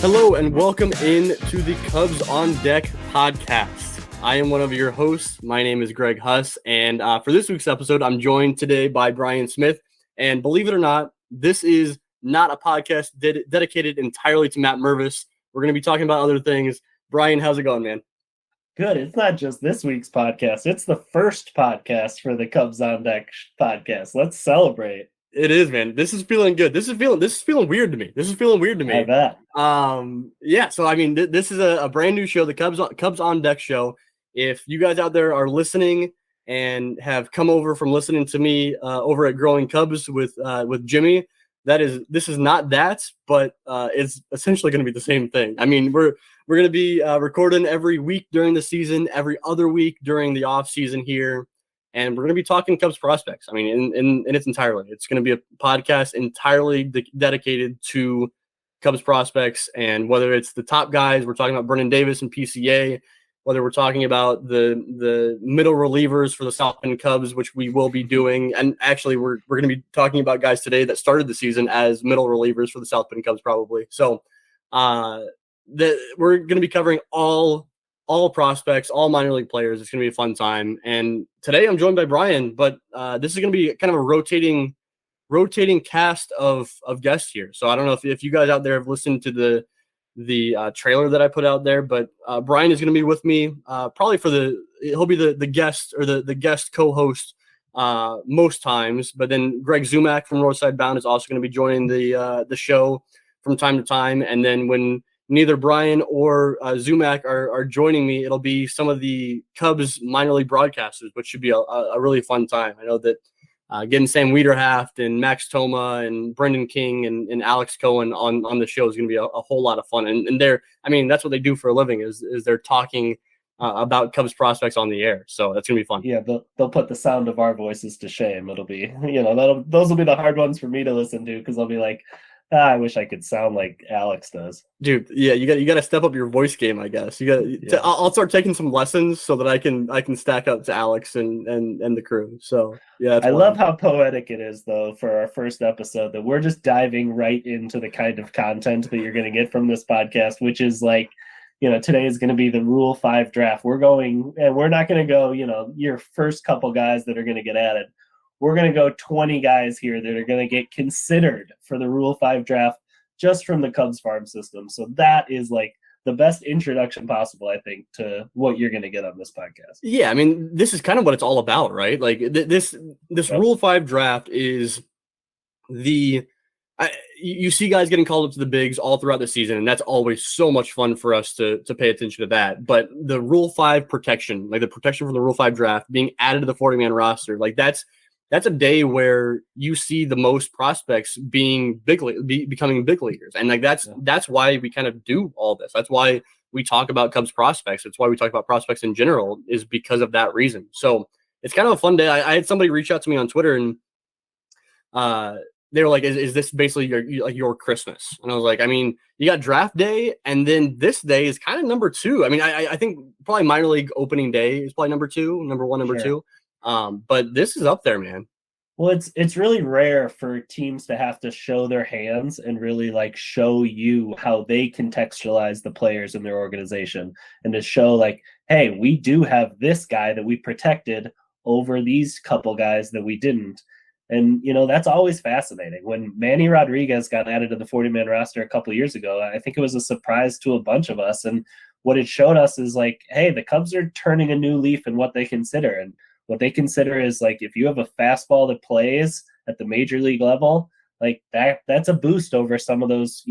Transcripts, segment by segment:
Hello and welcome in to the Cubs on Deck podcast. I am one of your hosts. My name is Greg Huss, and for this week's episode, I'm joined today by Bryan Smith. And believe it or not, this is not a podcast dedicated entirely to Matt Mervis. We're going to be talking about other things. Bryan, how's it going, man? Good. It's not just this week's podcast. It's the first podcast for the Cubs on Deck podcast. Let's celebrate. It is, man. This is feeling good. This is feeling weird to me. I bet. Yeah. So I mean, this is a brand new show, the Cubs on Deck show. If you guys out there are listening and have come over from listening to me over at Growing Cubs with Jimmy, this is not that, but it's essentially going to be the same thing. I mean, we're going to be recording every week during the season, every other week during the off season here. And we're going to be talking Cubs prospects. I mean, in its entirety. It's going to be a podcast entirely dedicated to Cubs prospects. And whether it's the top guys, we're talking about Brennan Davis and PCA, whether we're talking about the middle relievers for the South Bend Cubs, which we will be doing. And actually, we're going to be talking about guys today that started the season as middle relievers for the South Bend Cubs probably. So we're going to be covering all prospects, all minor league players. It's going to be a fun time. And today I'm joined by Bryan, but this is going to be kind of a rotating cast of guests here. So I don't know if you guys out there have listened to the trailer that I put out there, but Bryan is going to be with me probably he'll be the guest or the guest co-host most times. But then Greg Zumak from Roadside Bound is also going to be joining the show from time to time. And then when neither Bryan or Zumak are joining me, it'll be some of the Cubs minor league broadcasters, which should be a really fun time. I know that getting Sam Wiederhaft and Max Toma and Brendan King and Alex Cohen on the show is going to be a whole lot of fun. And that's what they do for a living is they're talking about Cubs prospects on the air. So that's going to be fun. Yeah, they'll put the sound of our voices to shame. It'll be, those will be the hard ones for me to listen to because I'll be like, I wish I could sound like Alex does. Dude, yeah, you got to step up your voice game, I guess. I'll start taking some lessons so that I can stack up to Alex and the crew. So, yeah. I love how poetic it is, though, for our first episode that we're just diving right into the kind of content that you're going to get from this podcast, which is like, today is going to be the Rule 5 draft. We're not going to go, your first couple guys that are going to get added. We're going to go 20 guys here that are going to get considered for the Rule 5 draft just from the Cubs farm system. So that is like the best introduction possible, I think, to what you're going to get on this podcast. Yeah, I mean, this is kind of what it's all about, right? Like this Rule 5 draft is you see guys getting called up to the bigs all throughout the season, and that's always so much fun for us to pay attention to that. But the Rule 5 protection, like the protection from the Rule 5 draft being added to the 40-man roster, like that's a day where you see the most prospects becoming big leaguers. And like that's why we kind of do all this. That's why we talk about Cubs prospects. It's why we talk about prospects in general, is because of that reason. So it's kind of a fun day. I had somebody reach out to me on Twitter and they were like, is this basically your Christmas? And I was like, I mean, you got draft day, and then this day is kind of number 2. I mean, I think probably minor league opening day is probably number 2, number 1, number 2. But this is up there, man. Well, it's really rare for teams to have to show their hands and really like show you how they contextualize the players in their organization, and to show like, hey, we do have this guy that we protected over these couple guys that we didn't. And, that's always fascinating. When Manny Rodriguez got added to the 40-man roster a couple of years ago, I think it was a surprise to a bunch of us. And what it showed us is like, hey, the Cubs are turning a new leaf in what they consider. And what they consider is like, if you have a fastball that plays at the major league level, like that's a boost over some of those,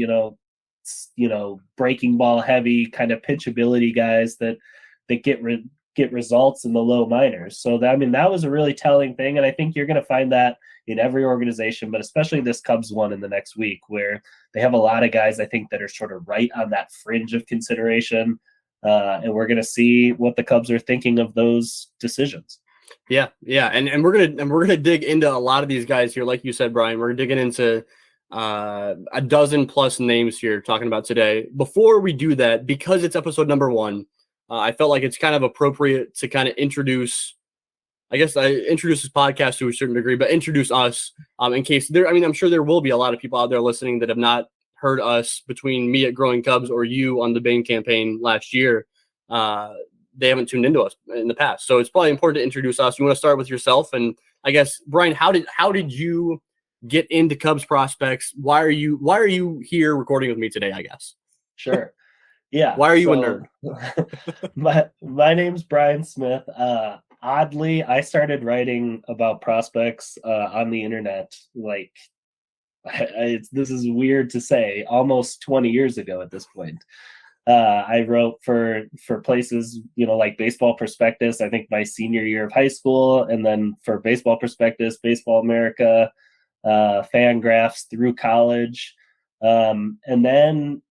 breaking ball heavy kind of pitchability guys that get results in the low minors. So that was a really telling thing. And I think you're going to find that in every organization, but especially this Cubs one in the next week, where they have a lot of guys, I think, that are sort of right on that fringe of consideration. And we're going to see what the Cubs are thinking of those decisions. Yeah. And we're gonna dig into a lot of these guys here, like you said, Bryan. We're digging into a dozen plus names here talking about today. Before we do that, because it's episode number 1, I felt like it's kind of appropriate to kind of introduce this podcast to a certain degree, but introduce us in case I'm sure there will be a lot of people out there listening that have not heard us between me at Growing Cubs or you on the Bing campaign last year, they haven't tuned into us in the past. So it's probably important to introduce us. You want to start with yourself, and I guess Bryan, how did you get into Cubs prospects? Why are you here recording with me today? I guess. Sure. Yeah. Why are you a nerd? my name's Bryan Smith. Oddly, I started writing about prospects on the internet. Like, this is weird to say, almost 20 years ago at this point. I wrote for places, like Baseball Prospectus, I think my senior year of high school, and then for Baseball Prospectus, Baseball America, Fangraphs through college. And then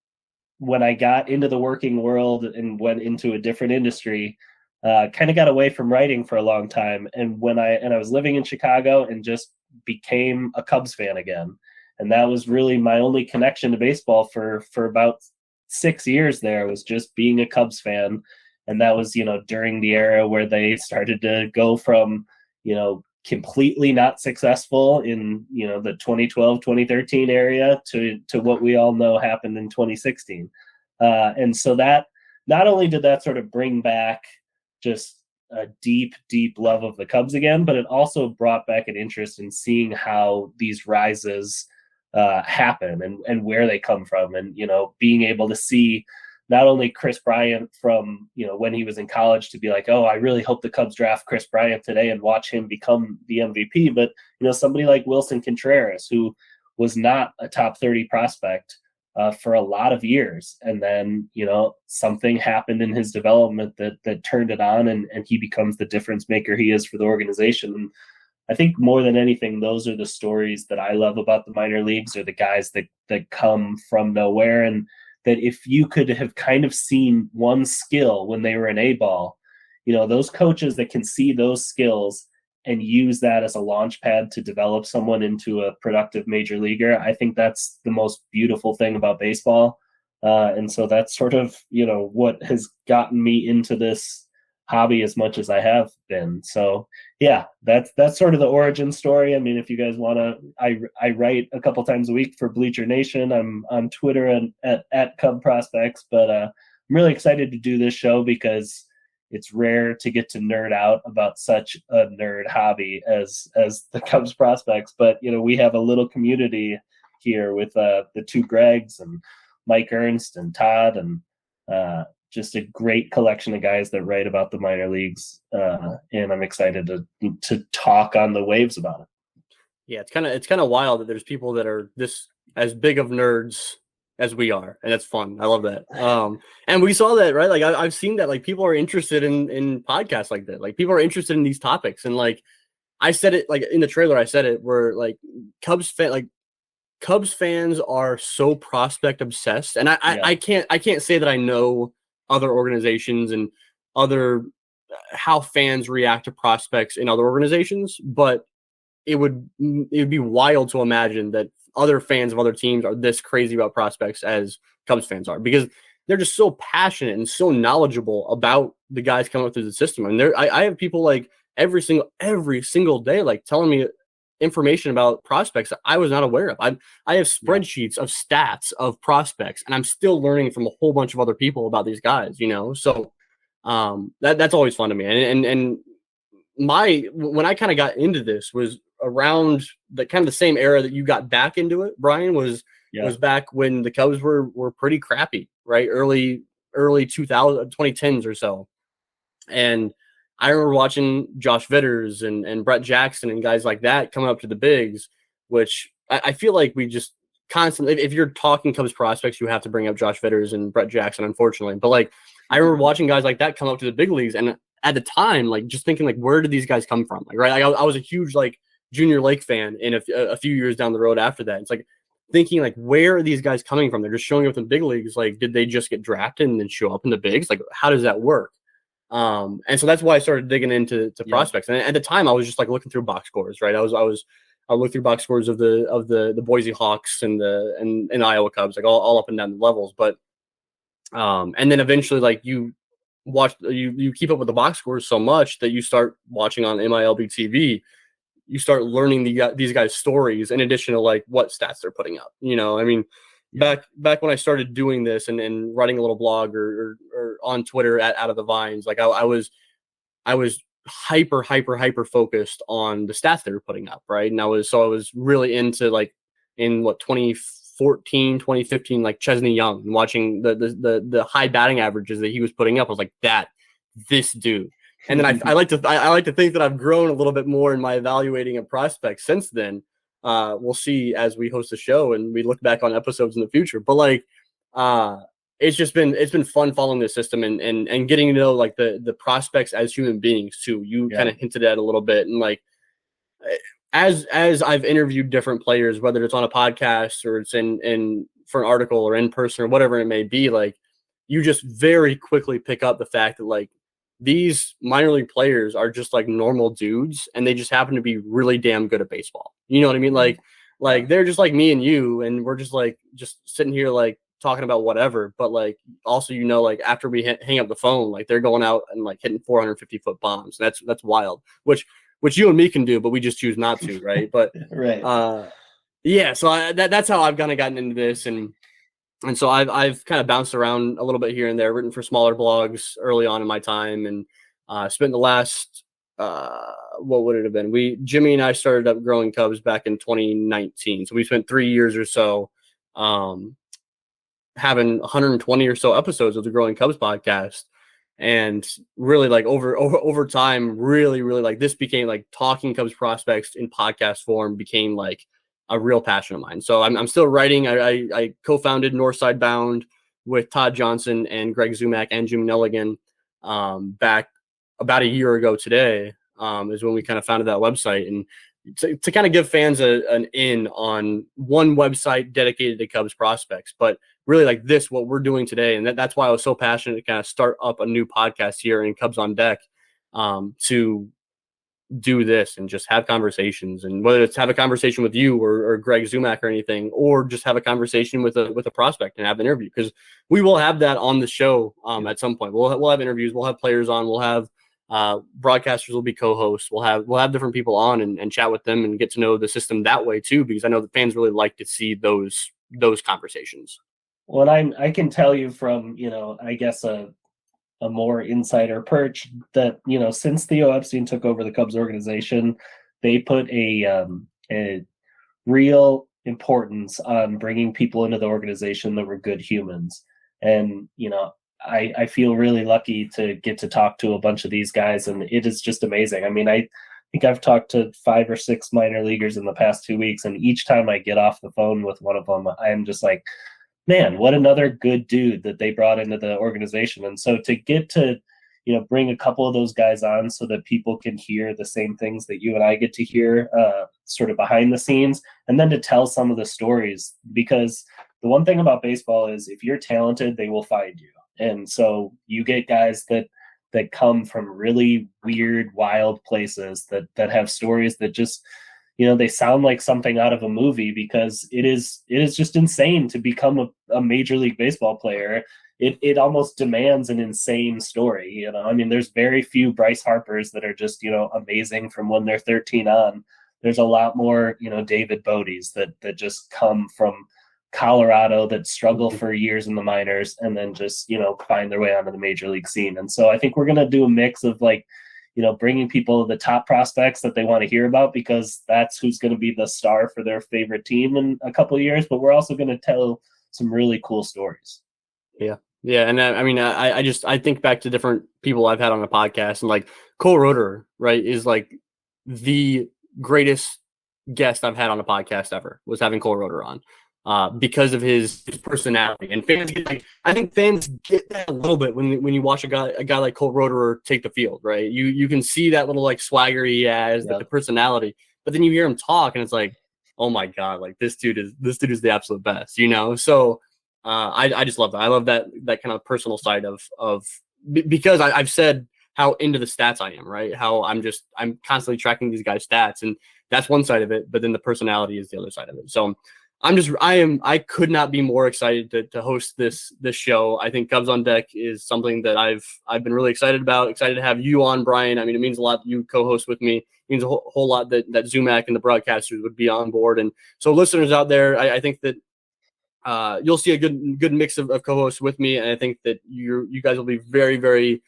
when I got into the working world and went into a different industry, kind of got away from writing for a long time. And when I was living in Chicago and just became a Cubs fan again. And that was really my only connection to baseball for about 6 years there, was just being a Cubs fan. And that was, during the era where they started to go from, completely not successful in, the 2012, 2013 area to what we all know happened in 2016. And so that, not only did that sort of bring back just a deep, deep love of the Cubs again, but it also brought back an interest in seeing how these rises happen and where they come from. And, being able to see not only Kris Bryant from, when he was in college, to be like, oh, I really hope the Cubs draft Kris Bryant today and watch him become the MVP. But, somebody like Wilson Contreras, who was not a top 30 prospect for a lot of years. And then, something happened in his development that turned it on, and he becomes the difference maker he is for the organization. And I think more than anything, those are the stories that I love about the minor leagues, are the guys that come from nowhere. And that if you could have kind of seen one skill when they were in A-ball, those coaches that can see those skills and use that as a launch pad to develop someone into a productive major leaguer, I think that's the most beautiful thing about baseball. And so that's sort of, what has gotten me into this hobby as much as I have been. So yeah, that's sort of the origin story. I mean, if you guys want to, I write a couple times a week for Bleacher Nation. I'm on Twitter and at Cub Prospects, but I'm really excited to do this show because it's rare to get to nerd out about such a nerd hobby as the Cubs prospects. But, we have a little community here with the two Gregs and Mike Ernst and Todd, and just a great collection of guys that write about the minor leagues. And I'm excited to talk on the waves about it. Yeah, it's kind of wild that there's people that are this as big of nerds as we are, and that's fun. I love that. And we saw that, right? Like I've seen that, like, people are interested in podcasts like that. Like, people are interested in these topics, and like I said it, like in the trailer, I said it, where like Cubs fans are so prospect obsessed, and I can't say that I know other organizations and other how fans react to prospects in other organizations, but it would be wild to imagine that other fans of other teams are this crazy about prospects as Cubs fans are, because they're just so passionate and so knowledgeable about the guys coming up through the system. And I have people like every single day, like, telling me information about prospects that I was not aware of. I have spreadsheets of stats of prospects, and I'm still learning from a whole bunch of other people about these guys, So that's always fun to me. And when I kind of got into this was around the kind of the same era that you got back into it, Bryan, was back when the Cubs were pretty crappy, right? Early 2010s or so. And I remember watching Josh Vitters and Brett Jackson and guys like that coming up to the bigs, which I feel like we just constantly, if you're talking Cubs prospects, you have to bring up Josh Vitters and Brett Jackson, unfortunately. But like, I remember watching guys like that come up to the big leagues, and at the time, like, just thinking, like, where did these guys come from? Like, right, I was a huge like Junior Lake fan, and a few years down the road after that, it's like thinking, like, where are these guys coming from? They're just showing up in big leagues. Like, did they just get drafted and then show up in the bigs? Like, how does that work? And so that's why I started digging into prospects. And at the time, I was just like looking through box scores, right? I looked through box scores of the Boise Hawks and Iowa Cubs, like all up and down the levels. But and then eventually, like, you keep up with the box scores so much that you start watching on MILB TV. You start learning these guys' stories in addition to like what stats they're putting up. I mean, back when I started doing this and writing a little blog or on Twitter at Out of the Vines, like I was hyper focused on the stats they were putting up, right? And I was really into, like, in 2014, 2015, like Chesney Young, and watching the high batting averages that he was putting up. I was like, this dude. And then I like to think that I've grown a little bit more in my evaluating of prospects since then. We'll see as we host the show and we look back on episodes in the future. But like, it's been fun following the system and getting to know, like, the prospects as human beings too. You kind of hinted at a little bit, and like, as I've interviewed different players, whether it's on a podcast or it's in for an article or in person or whatever it may be, like, you just very quickly pick up the fact that, like, these minor league players are just like normal dudes, and they just happen to be really damn good at baseball. You know what I mean? Like they're just like me and you, and we're just sitting here, like, talking about whatever. But like, also, like, after we hang up the phone, like, they're going out and like hitting 450-foot bombs. That's wild, which you and me can do, but we just choose not to, right? But right. Yeah. So that's how I've kind of gotten into this, and so I've kind of bounced around a little bit here and there, written for smaller blogs early on in my time, and spent the last what would it have been? Jimmy and I started up Growing Cubs back in 2019, so we spent 3 years or so having 120 or so episodes of the Growing Cubs podcast, and really, like, over time, really like, this became, like, talking Cubs prospects in podcast form became like a real passion of mine. So I'm still writing. I co-founded Northside Bound with Todd Johnson and Greg Zumak and Jim Nelligan back about a year ago today, is when we kind of founded that website, and to kind of give fans an in on one website dedicated to Cubs prospects, but really, like, what we're doing today. And that's why I was so passionate to kind of start up a new podcast here in Cubs on Deck, to do this and just have conversations, and whether it's have a conversation with you or Greg Zumak or anything, or just have a conversation with a prospect and have an interview, because we will have that on the show at some point. We'll have interviews, we'll have players on, we'll have broadcasters will be co-hosts, we'll have different people on and chat with them and get to know the system that way too, because I know the fans really like to see those conversations. Well, I can tell you from, I guess a more insider perch that, since Theo Epstein took over the Cubs organization, they put a real importance on bringing people into the organization that were good humans. And, I feel really lucky to get to talk to a bunch of these guys, and it is just amazing. I mean, I think I've talked to 5 or 6 minor leaguers in the past 2 weeks, and each time I get off the phone with one of them, I'm just like, man, what another good dude that they brought into the organization. And so to get to, bring a couple of those guys on so that people can hear the same things that you and I get to hear sort of behind the scenes, and then to tell some of the stories, because the one thing about baseball is if you're talented, they will find you. And so you get guys that come from really weird, wild places that have stories that just, they sound like something out of a movie, because it is just insane to become a Major League Baseball player. It almost demands an insane story. I mean, there's very few Bryce Harpers that are just, amazing from when they're 13 on. There's a lot more, David Bodie's that just come from Colorado, that struggle for years in the minors and then just, find their way onto the major league scene. And so I think we're going to do a mix of, like, bringing people the top prospects that they want to hear about, because that's who's going to be the star for their favorite team in a couple of years. But we're also going to tell some really cool stories. Yeah. Yeah. And I mean, I think back to different people I've had on the podcast, and like Cole Roeder, right, is like the greatest guest I've had on a podcast ever, was having Cole Roeder on. Because of his personality, and I think fans get that a little bit when you watch a guy like Cole Roederer take the field, right? You can see that little, like, swagger he has, the personality, but then you hear him talk, and it's like, oh my god, like, this dude is the absolute best, So I just love that. I love that kind of personal side of because I've said how into the stats I am, right? How I'm constantly tracking these guys' stats, and that's one side of it, but then the personality is the other side of it. So I could not be more excited to host this show. I think Cubs on Deck is something that I've been really excited about. Excited to have you on, Bryan. I mean, it means a lot that you co-host with me. It means a whole lot that Zumak and the broadcasters would be on board. And so, listeners out there, I think that you'll see a good mix of co-hosts with me, and I think that you guys will be very, very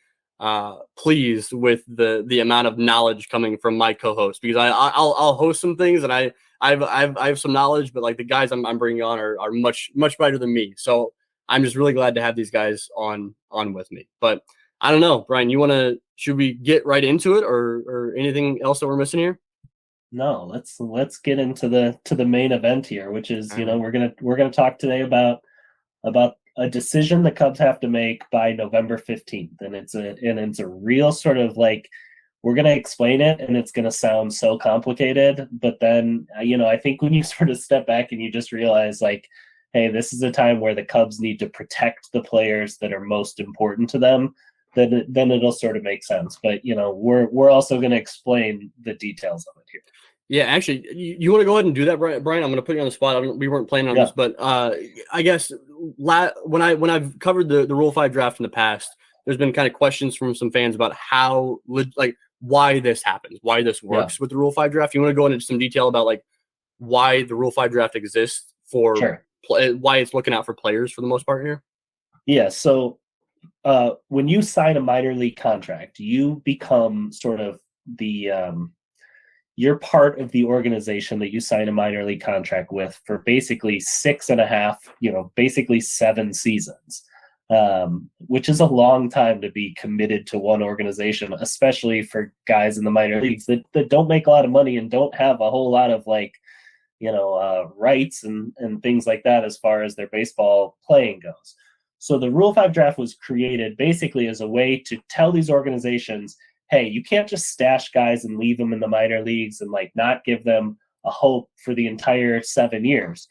pleased with the amount of knowledge coming from my co-host, because I'll host some things and I have some knowledge, but like the guys I'm bringing on are much brighter than me. So I'm just really glad to have these guys on with me. But I don't know, Brian, should we get right into it, or anything else that we're missing here? No, let's get into the main event here, which is, we're gonna talk today about a decision the Cubs have to make by November 15th, and it's a real sort of like, we're gonna explain it, and it's gonna sound so complicated, but then I think when you sort of step back and you just realize, like, hey, this is a time where the Cubs need to protect the players that are most important to them, then it'll sort of make sense. But we're also going to explain the details of it here. Yeah, actually, you want to go ahead and do that, Brian? I'm going to put you on the spot. We weren't planning on this, but I guess when I've covered the Rule 5 draft in the past, there's been kind of questions from some fans about how, like, why this happens, why this works with the Rule 5 draft. You want to go into some detail about like why the Rule 5 draft exists for why it's looking out for players for the most part here? Yeah. So when you sign a minor league contract, you become sort of you're part of the organization that you sign a minor league contract with for basically 6.5, basically 7 seasons, which is a long time to be committed to one organization, especially for guys in the minor leagues that don't make a lot of money and don't have a whole lot of rights and things like that as far as their baseball playing goes. So the Rule 5 draft was created basically as a way to tell these organizations, hey, you can't just stash guys and leave them in the minor leagues and like not give them a hope for the entire 7 years.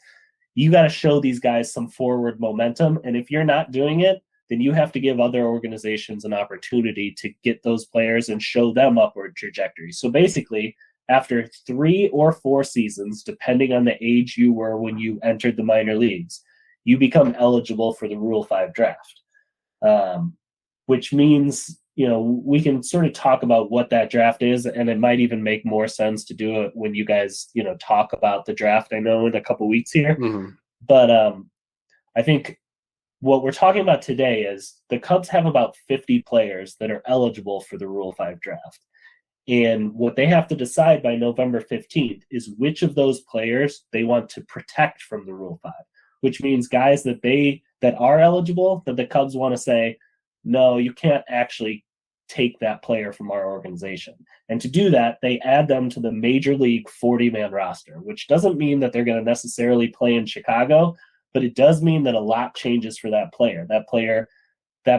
You got to show these guys some forward momentum. And if you're not doing it, then you have to give other organizations an opportunity to get those players and show them upward trajectory. So basically, after 3 or 4 seasons, depending on the age you were when you entered the minor leagues, you become eligible for the Rule 5 draft, which means, we can sort of talk about what that draft is, and it might even make more sense to do it when you guys, talk about the draft, I know, in a couple weeks here. Mm-hmm. But I think what we're talking about today is the Cubs have about 50 players that are eligible for the Rule 5 draft. And what they have to decide by November 15th is which of those players they want to protect from the Rule 5, which means guys that are eligible, that the Cubs want to say, no, you can't actually take that player from our organization. And to do that, they add them to the Major League 40-man roster, which doesn't mean that they're going to necessarily play in Chicago, but it does mean that a lot changes for that player. That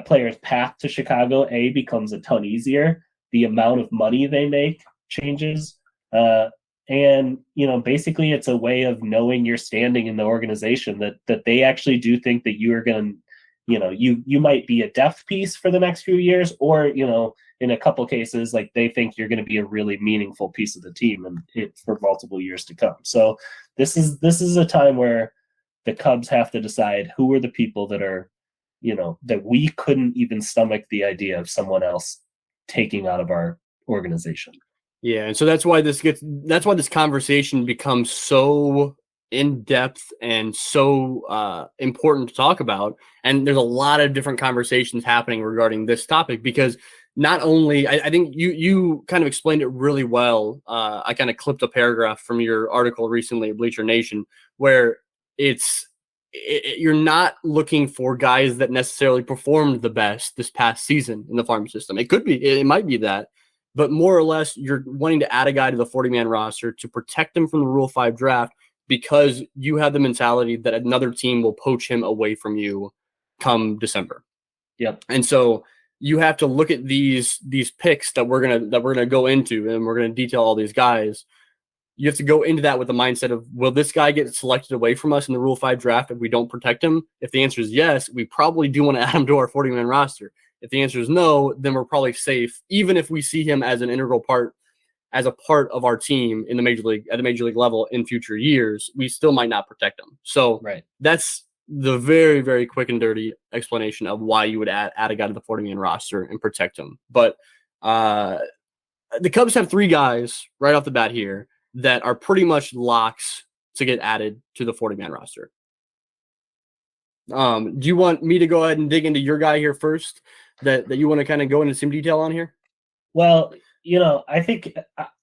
player's path to Chicago, becomes a ton easier. The amount of money they make changes. And, basically it's a way of knowing your standing in the organization, that they actually do think that you are going to, you might be a depth piece for the next few years, or, in a couple cases, like they think you're going to be a really meaningful piece of the team and for multiple years to come. So this is a time where the Cubs have to decide who are the people that are, that we couldn't even stomach the idea of someone else taking out of our organization. Yeah, and so that's why this conversation becomes so in depth and so important to talk about. And there's a lot of different conversations happening regarding this topic, because not only I think you kind of explained it really well. I kind of clipped a paragraph from your article recently at Bleacher Nation, where you're not looking for guys that necessarily performed the best this past season in the farm system. It might be that, but more or less you're wanting to add a guy to the 40-man roster to protect him from the Rule 5 draft, because you have the mentality that another team will poach him away from you come December. Yep. And so you have to look at these picks that we're gonna go into, and we're gonna detail all these guys. You have to go into that with the mindset of, will this guy get selected away from us in the Rule 5 draft if we don't protect him? If the answer is yes, we probably do want to add him to our 40-man roster. If the answer is no, then we're probably safe, even if we see him as an integral part, as a part of our team in the major league, at the major league level in future years. We still might not protect him. So That's the very, very quick and dirty explanation of why you would add a guy to the 40-man roster and protect him. But the Cubs have 3 guys right off the bat here that are pretty much locks to get added to the 40-man roster. Do you want me to go ahead and dig into your guy here first that you want to kind of go into some detail on here? Well, I think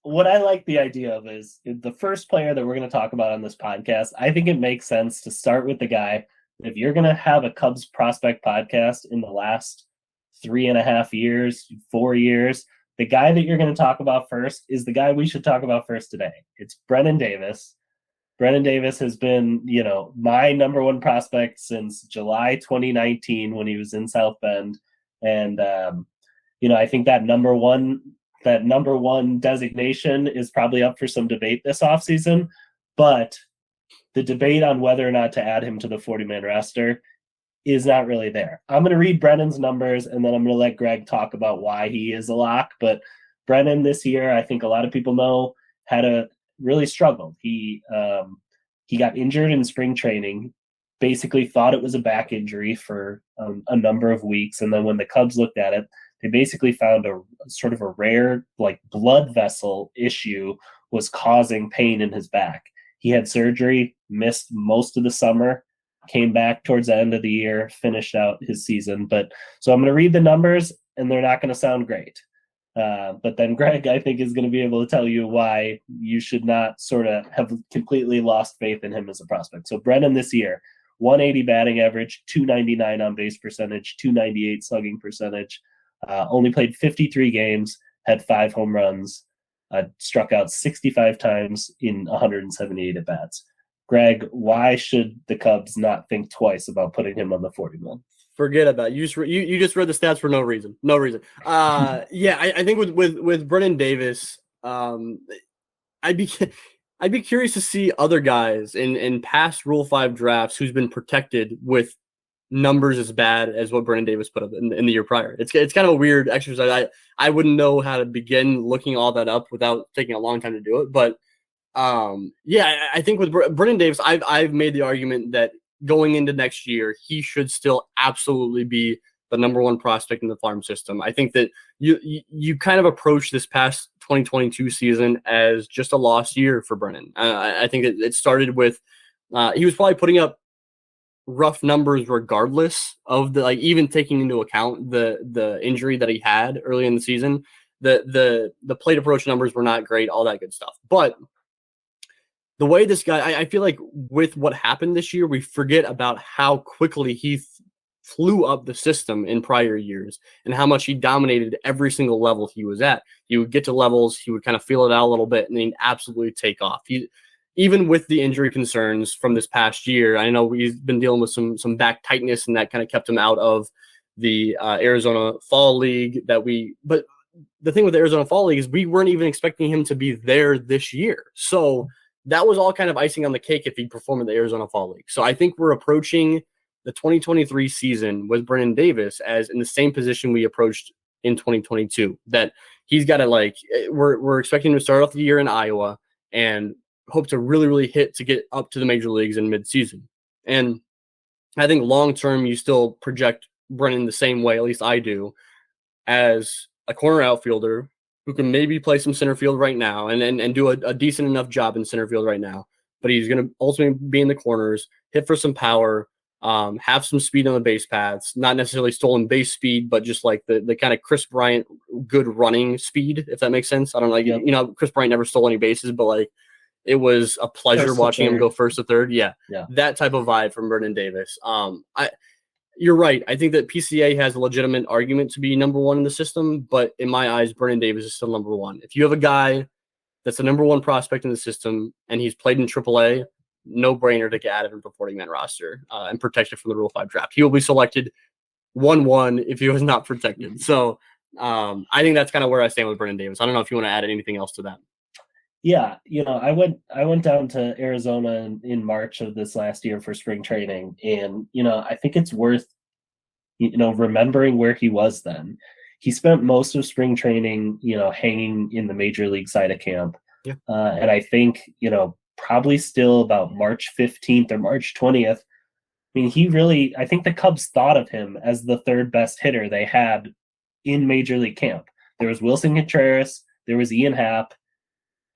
what I like the idea of is the first player that we're going to talk about on this podcast. I think it makes sense to start with the guy. If you're going to have a Cubs prospect podcast in the last 3.5 years, 4 years, the guy that you're going to talk about first is the guy we should talk about first today. It's Brennen Davis. Brennen Davis has been, my number one prospect since July 2019 when he was in South Bend. And, I think that number one designation is probably up for some debate this offseason. But the debate on whether or not to add him to the 40-man roster is not really there. I'm going to read Brennan's numbers, and then I'm going to let Greg talk about why he is a lock. But Brennen this year, I think a lot of people know, really struggled. He got injured in spring training, basically thought it was a back injury for a number of weeks. And then when the Cubs looked at it, they basically found a sort of a rare blood vessel issue was causing pain in his back. He had surgery, missed most of the summer, came back towards the end of the year, finished out his season. So I'm going to read the numbers, and they're not going to sound great. But then Greg, I think, is going to be able to tell you why you should not sort of have completely lost faith in him as a prospect. So Brennen this year, 180 batting average, 299 on base percentage, 298 slugging percentage, only played 53 games, had 5 home runs, struck out 65 times in 178 at-bats. Greg, why should the Cubs not think twice about putting him on the 40-man? Forget about it. You just read the stats for no reason. No reason. Yeah, I think with Brennen Davis, I'd be curious to see other guys in past Rule 5 drafts who's been protected with numbers as bad as what Brennen Davis put up in the year prior. It's kind of a weird exercise. I wouldn't know how to begin looking all that up without taking a long time to do it. But yeah, I think with Brennen Davis, I've made the argument that going into next year, he should still absolutely be the number one prospect in the farm system. I think that you kind of approach this past 2022 season as just a lost year for Brennen. I think it started with he was probably putting up rough numbers regardless of even taking into account the injury that he had early in the season. The plate approach numbers were not great, all that good stuff. But the way this guy, I feel like with what happened this year, we forget about how quickly he flew up the system in prior years and how much he dominated every single level he was at. He would get to levels, he would kind of feel it out a little bit, and then he'd absolutely take off. Even with the injury concerns from this past year, I know we've been dealing with some back tightness, and that kind of kept him out of the Arizona Fall League. But the thing with the Arizona Fall League is we weren't even expecting him to be there this year. So that was all kind of icing on the cake if he performed in the Arizona Fall League. So I think we're approaching the 2023 season with Brennen Davis as in the same position we approached in 2022, that he's got to we're expecting him to start off the year in Iowa and hope to really, really hit to get up to the major leagues in midseason. And I think long-term, you still project Brennen the same way, at least I do, as a corner outfielder who can maybe play some center field right now and do a decent enough job in center field right now. But he's going to ultimately be in the corners, hit for some power, have some speed on the base paths, not necessarily stolen base speed, but just like the kind of Chris Bryant good running speed, if that makes sense. I don't know, Chris Bryant never stole any bases, but it was a pleasure watching him go first to third. Yeah. That type of vibe from Brennen Davis. You're right. I think that PCA has a legitimate argument to be number one in the system, but in my eyes, Brennen Davis is still number one. If you have a guy that's the number one prospect in the system and he's played in AAA, no brainer to get added into the 40-man roster and protected from the Rule 5 draft. He will be selected 1-1 if he was not protected. So I think that's kind of where I stand with Brennen Davis. I don't know if you want to add anything else to that. Yeah, I went down to Arizona in March of this last year for spring training, and I think it's worth remembering where he was then. He spent most of spring training, hanging in the major league side of camp. Yeah. And I think, probably still about March 15th or March 20th. I mean, I think the Cubs thought of him as the third best hitter they had in major league camp. There was Wilson Contreras, there was Ian Happ,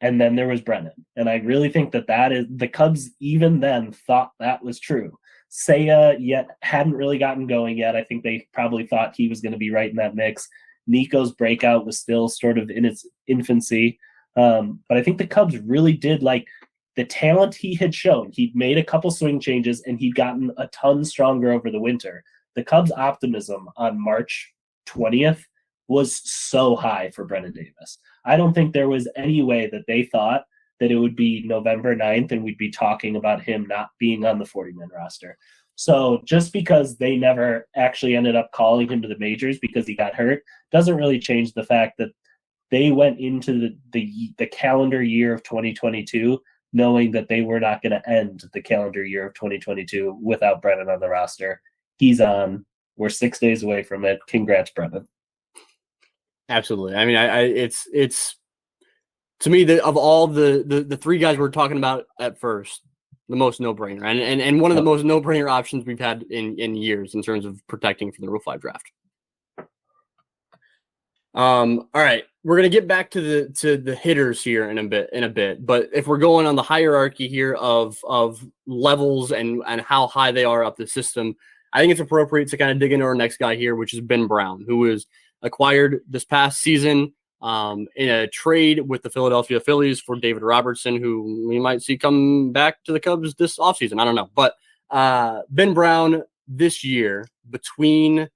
and then there was Brennen. And I really think that is the Cubs even then thought that was true. Seiya yet hadn't really gotten going yet. I think they probably thought he was going to be right in that mix. Nico's breakout was still sort of in its infancy. But I think the Cubs really did like the talent he had shown. He'd made a couple swing changes and he'd gotten a ton stronger over the winter. The Cubs' optimism on March 20th was so high for Brennan Davis. I don't think there was any way that they thought that it would be November 9th and we'd be talking about him not being on the 40-man roster. So just because they never actually ended up calling him to the majors because he got hurt doesn't really change the fact that they went into the calendar year of 2022 knowing that they were not going to end the calendar year of 2022 without Brennan on the roster. He's on. We're 6 days away from it. Congrats, Brennan. Absolutely. I mean, it's to me, of all the three guys we're talking about at first, the most no-brainer, and one of the most no-brainer options we've had in years in terms of protecting for the Rule 5 draft. All right, we're gonna get back to the hitters here in a bit, but if we're going on the hierarchy here of levels and how high they are up the system, I think it's appropriate to kind of dig into our next guy here, which is Ben Brown, who was acquired this past season in a trade with the Philadelphia Phillies for David Robertson, who we might see come back to the Cubs this offseason. I don't know. But Ben Brown this year, between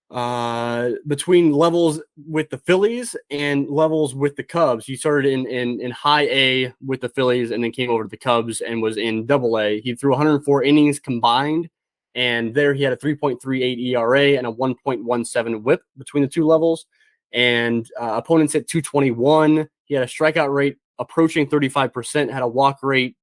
levels with the Phillies and levels with the Cubs, he started in high A with the Phillies and then came over to the Cubs and was in double A. He threw 104 innings combined, and there he had a 3.38 ERA and a 1.17 whip between the two levels. And opponents hit 221. He had a strikeout rate approaching 35%, had a walk rate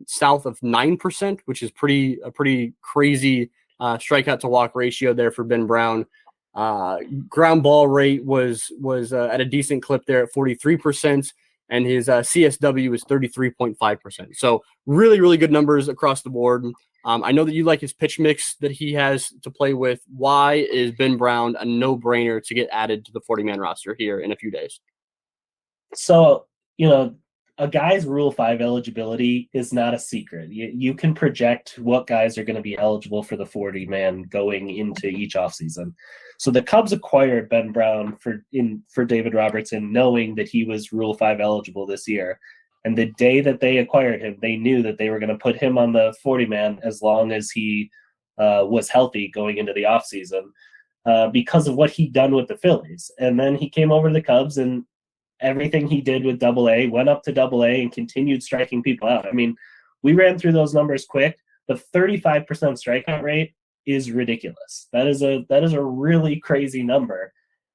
south of 9%, which is a pretty crazy strikeout to walk ratio there for Ben Brown. Ground ball rate was at a decent clip there at 43%, and his CSW was 33.5%. So really, really good numbers across the board. I know that you like his pitch mix that he has to play with. Why is Ben Brown a no-brainer to get added to the 40-man roster here in a few days? So, a guy's Rule 5 eligibility is not a secret. You can project what guys are going to be eligible for the 40-man going into each offseason. So the Cubs acquired Ben Brown for David Robertson, knowing that he was Rule 5 eligible this year. And the day that they acquired him, they knew that they were going to put him on the 40-man as long as he was healthy going into the offseason because of what he'd done with the Phillies. And then he came over to the Cubs, and everything he did with Double-A went up to Double-A and continued striking people out. I mean, we ran through those numbers quick. The 35% strikeout rate is ridiculous. That is a really crazy number.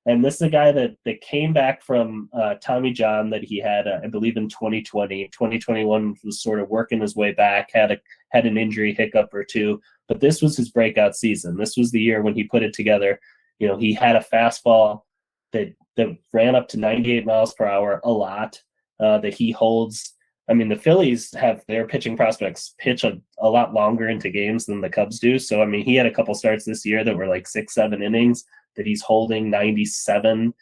And this is a guy that came back from Tommy John that he had, I believe, in 2020. 2021 was sort of working his way back, had an injury hiccup or two. But this was his breakout season. This was the year when he put it together. He had a fastball that ran up to 98 miles per hour a lot, that he holds. I mean, the Phillies have their pitching prospects pitch a lot longer into games than the Cubs do. So, I mean, he had a couple starts this year that were like 6-7 innings that he's holding 97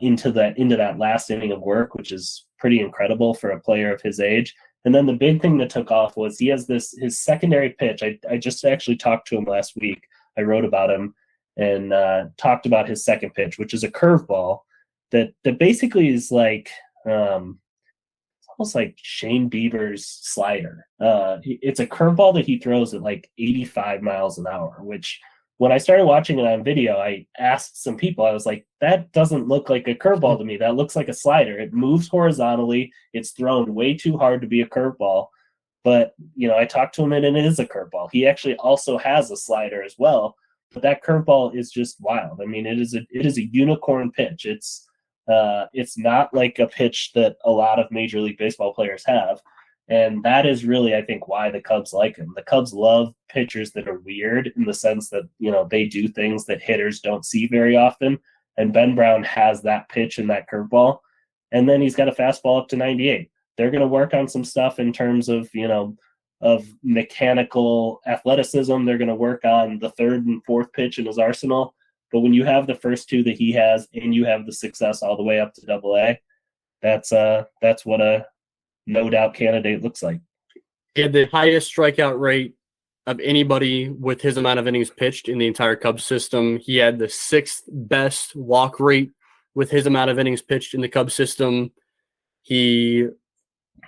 into that last inning of work, which is pretty incredible for a player of his age. And then the big thing that took off was he has his secondary pitch. I just actually talked to him last week. I wrote about him and talked about his second pitch, which is a curveball that basically is like almost like Shane Bieber's slider. It's a curveball that he throws at like 85 miles an hour, which when I started watching it on video, I asked some people, I was like, that doesn't look like a curveball to me. That looks like a slider. It moves horizontally. It's thrown way too hard to be a curveball. But, I talked to him and it is a curveball. He actually also has a slider as well. But that curveball is just wild. I mean, it is a unicorn pitch. It's not like a pitch that a lot of Major League Baseball players have. And that is really, I think, why the Cubs like him. The Cubs love pitchers that are weird in the sense that, they do things that hitters don't see very often. And Ben Brown has that pitch and that curveball. And then he's got a fastball up to 98. They're going to work on some stuff in terms of, of mechanical athleticism. They're going to work on the third and fourth pitch in his arsenal. But when you have the first two that he has and you have the success all the way up to Double-A, that's what a no doubt candidate looks like. He had the highest strikeout rate of anybody with his amount of innings pitched in the entire Cubs system. He had the 6th best walk rate with his amount of innings pitched in the Cubs system. He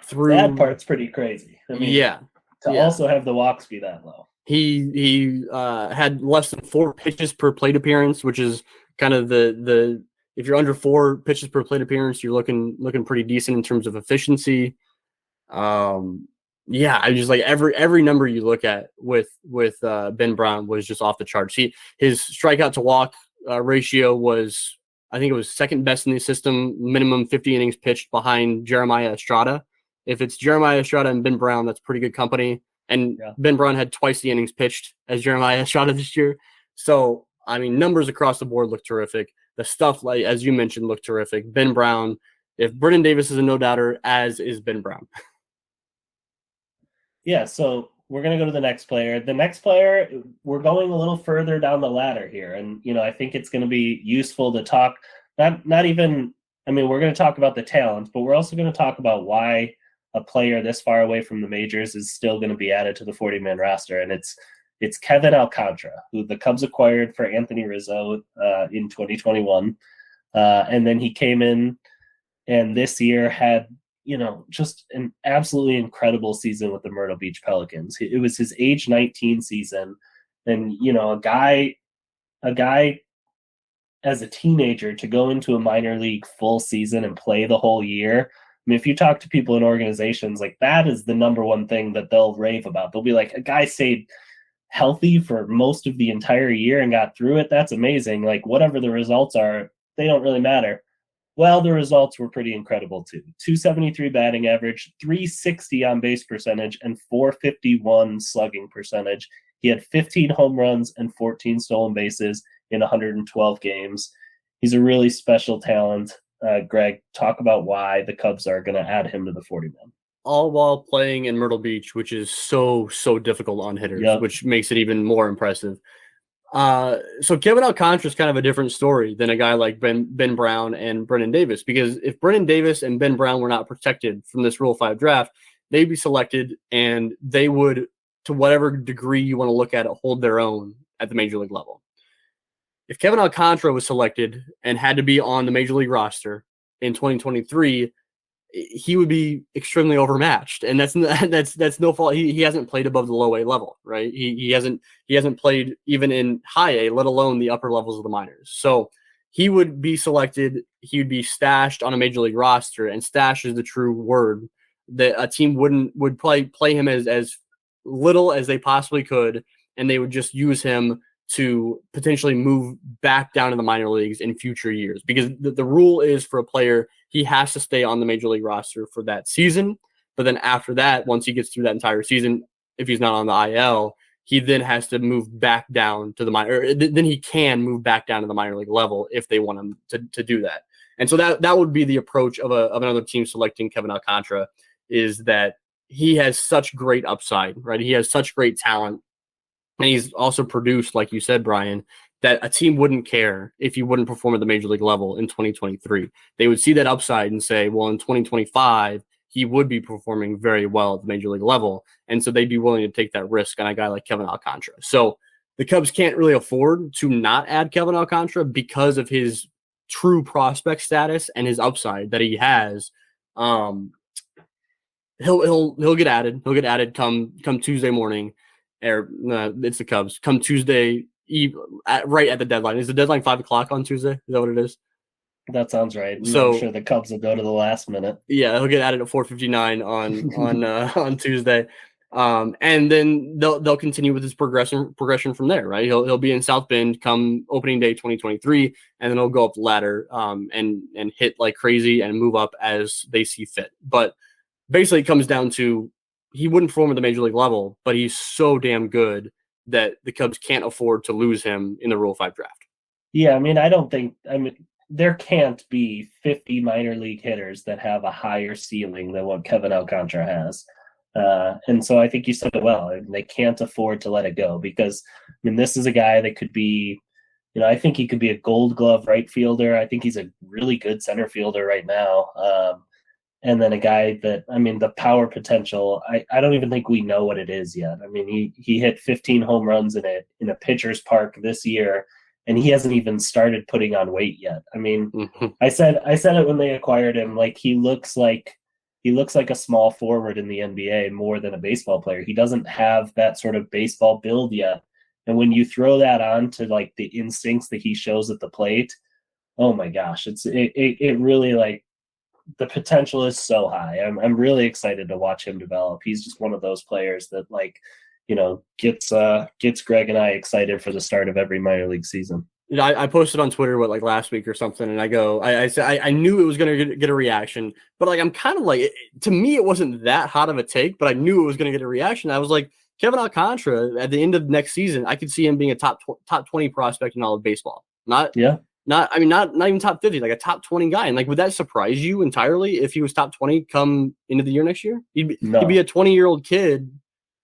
threw. That part's pretty crazy. I mean, also have the walks be that low. He had less than 4 pitches per plate appearance, which is kind of the if you're under 4 pitches per plate appearance, you're looking pretty decent in terms of efficiency. I just like every number you look at with Ben Brown was just off the charts. His strikeout to walk ratio was, I think it was 2nd best in the system, minimum 50 innings pitched behind Jeremiah Estrada. If it's Jeremiah Estrada and Ben Brown, that's pretty good company. And Ben Brown had twice the innings pitched as Jeremiah Estrada this year. So, I mean, numbers across the board look terrific. The stuff, like as you mentioned, looked terrific. Ben Brown, if Brennan Davis is a no-doubter, as is Ben Brown. Yeah, so we're going to go to the next player. The next player, we're going a little further down the ladder here. And, I think it's going to be useful to talk, not even, I mean, we're going to talk about the talent, but we're also going to talk about why a player this far away from the majors is still going to be added to the 40-man roster. And it's Kevin Alcantara, who the Cubs acquired for Anthony Rizzo in 2021. And then he came in and this year had, just an absolutely incredible season with the Myrtle Beach Pelicans. It was his age 19 season. And, a guy as a teenager to go into a minor league full season and play the whole year. I mean, if you talk to people in organizations, like that is the number one thing that they'll rave about. They'll be like, a guy stayed healthy for most of the entire year and got through it. That's amazing. Like whatever the results are, they don't really matter. Well, the results were pretty incredible too. 273 batting average, 360 on base percentage, and 451 slugging percentage. He had 15 home runs and 14 stolen bases in 112 games. He's a really special talent. Greg, talk about why the Cubs are going to add him to the 40-man. All while playing in Myrtle Beach, which is so difficult on hitters, which makes it even more impressive. So Kevin Alcantara is kind of a different story than a guy like Ben Brown and Brennan Davis, because if Brennan Davis and Ben Brown were not protected from this Rule 5 draft, they'd be selected and they would, to whatever degree you want to look at it, hold their own at the major league level. If Kevin Alcantara was selected and had to be on the major league roster in 2023, he would be extremely overmatched, and that's no fault. He hasn't played above the low A level, right? He hasn't played even in high A, let alone the upper levels of the minors. So he would be selected. He would be stashed on a major league roster, and stash is the true word. That a team would play him as little as they possibly could, and they would just use him to potentially move back down to the minor leagues in future years, because the rule is for a player, he has to stay on the major league roster for that season. But then after that, once he gets through that entire season, if he's not on the IL, he then has to move back down to the minor. Then he can move back down to the minor league level if they want him to do that. And so that would be the approach of another team selecting Kevin Alcantara, is that he has such great upside, right? He has such great talent. And he's also produced, like you said, Brian, that a team wouldn't care if he wouldn't perform at the major league level in 2023. They would see that upside and say, well, in 2025, he would be performing very well at the major league level. And so they'd be willing to take that risk on a guy like Kevin Alcantara. So the Cubs can't really afford to not add Kevin Alcantara because of his true prospect status and his upside that he has. He'll get added. He'll get added come Tuesday morning. It's the Cubs. Come Tuesday Eve, right at the deadline. Is the deadline 5:00 on Tuesday? Is that what it is? That sounds right. So I'm sure the Cubs will go to the last minute. Yeah, he'll get added at 4:59 on Tuesday, and then they'll continue with his progression from there. Right, he'll be in South Bend come opening day 2023, and then he'll go up the ladder and hit like crazy and move up as they see fit. But basically, it comes down to, he wouldn't perform at the major league level, but he's so damn good that the Cubs can't afford to lose him in the Rule 5 draft. Yeah, there can't be 50 minor league hitters that have a higher ceiling than what Kevin Alcantara has. And so I think you said it well. They can't afford to let it go, because this is a guy that could be, I think he could be a Gold Glove right fielder. I think he's a really good center fielder right now. And then a guy that, I mean, the power potential, I don't even think we know what it is yet. I mean, he hit 15 home runs in a pitcher's park this year, and he hasn't even started putting on weight yet. I mean, I said it when they acquired him, like he looks like a small forward in the NBA more than a baseball player. He doesn't have that sort of baseball build yet. And when you throw that on to like the instincts that he shows at the plate, oh my gosh, it really, like, the potential is so high. I'm really excited to watch him develop. He's just one of those players that, like, gets Greg and I excited for the start of every minor league season. I posted on Twitter like last week or something, and I said I knew it was going to get a reaction, but like I'm kind of like, to me it wasn't that hot of a take, but I knew it was going to get a reaction. I was like, Kevin Alcantara at the end of next season, I could see him being a top 20 prospect in all of baseball. Not even top 50, like a top 20 guy. And like, would that surprise you entirely if he was top 20 come into the year next year? He'd be a 20-year-old kid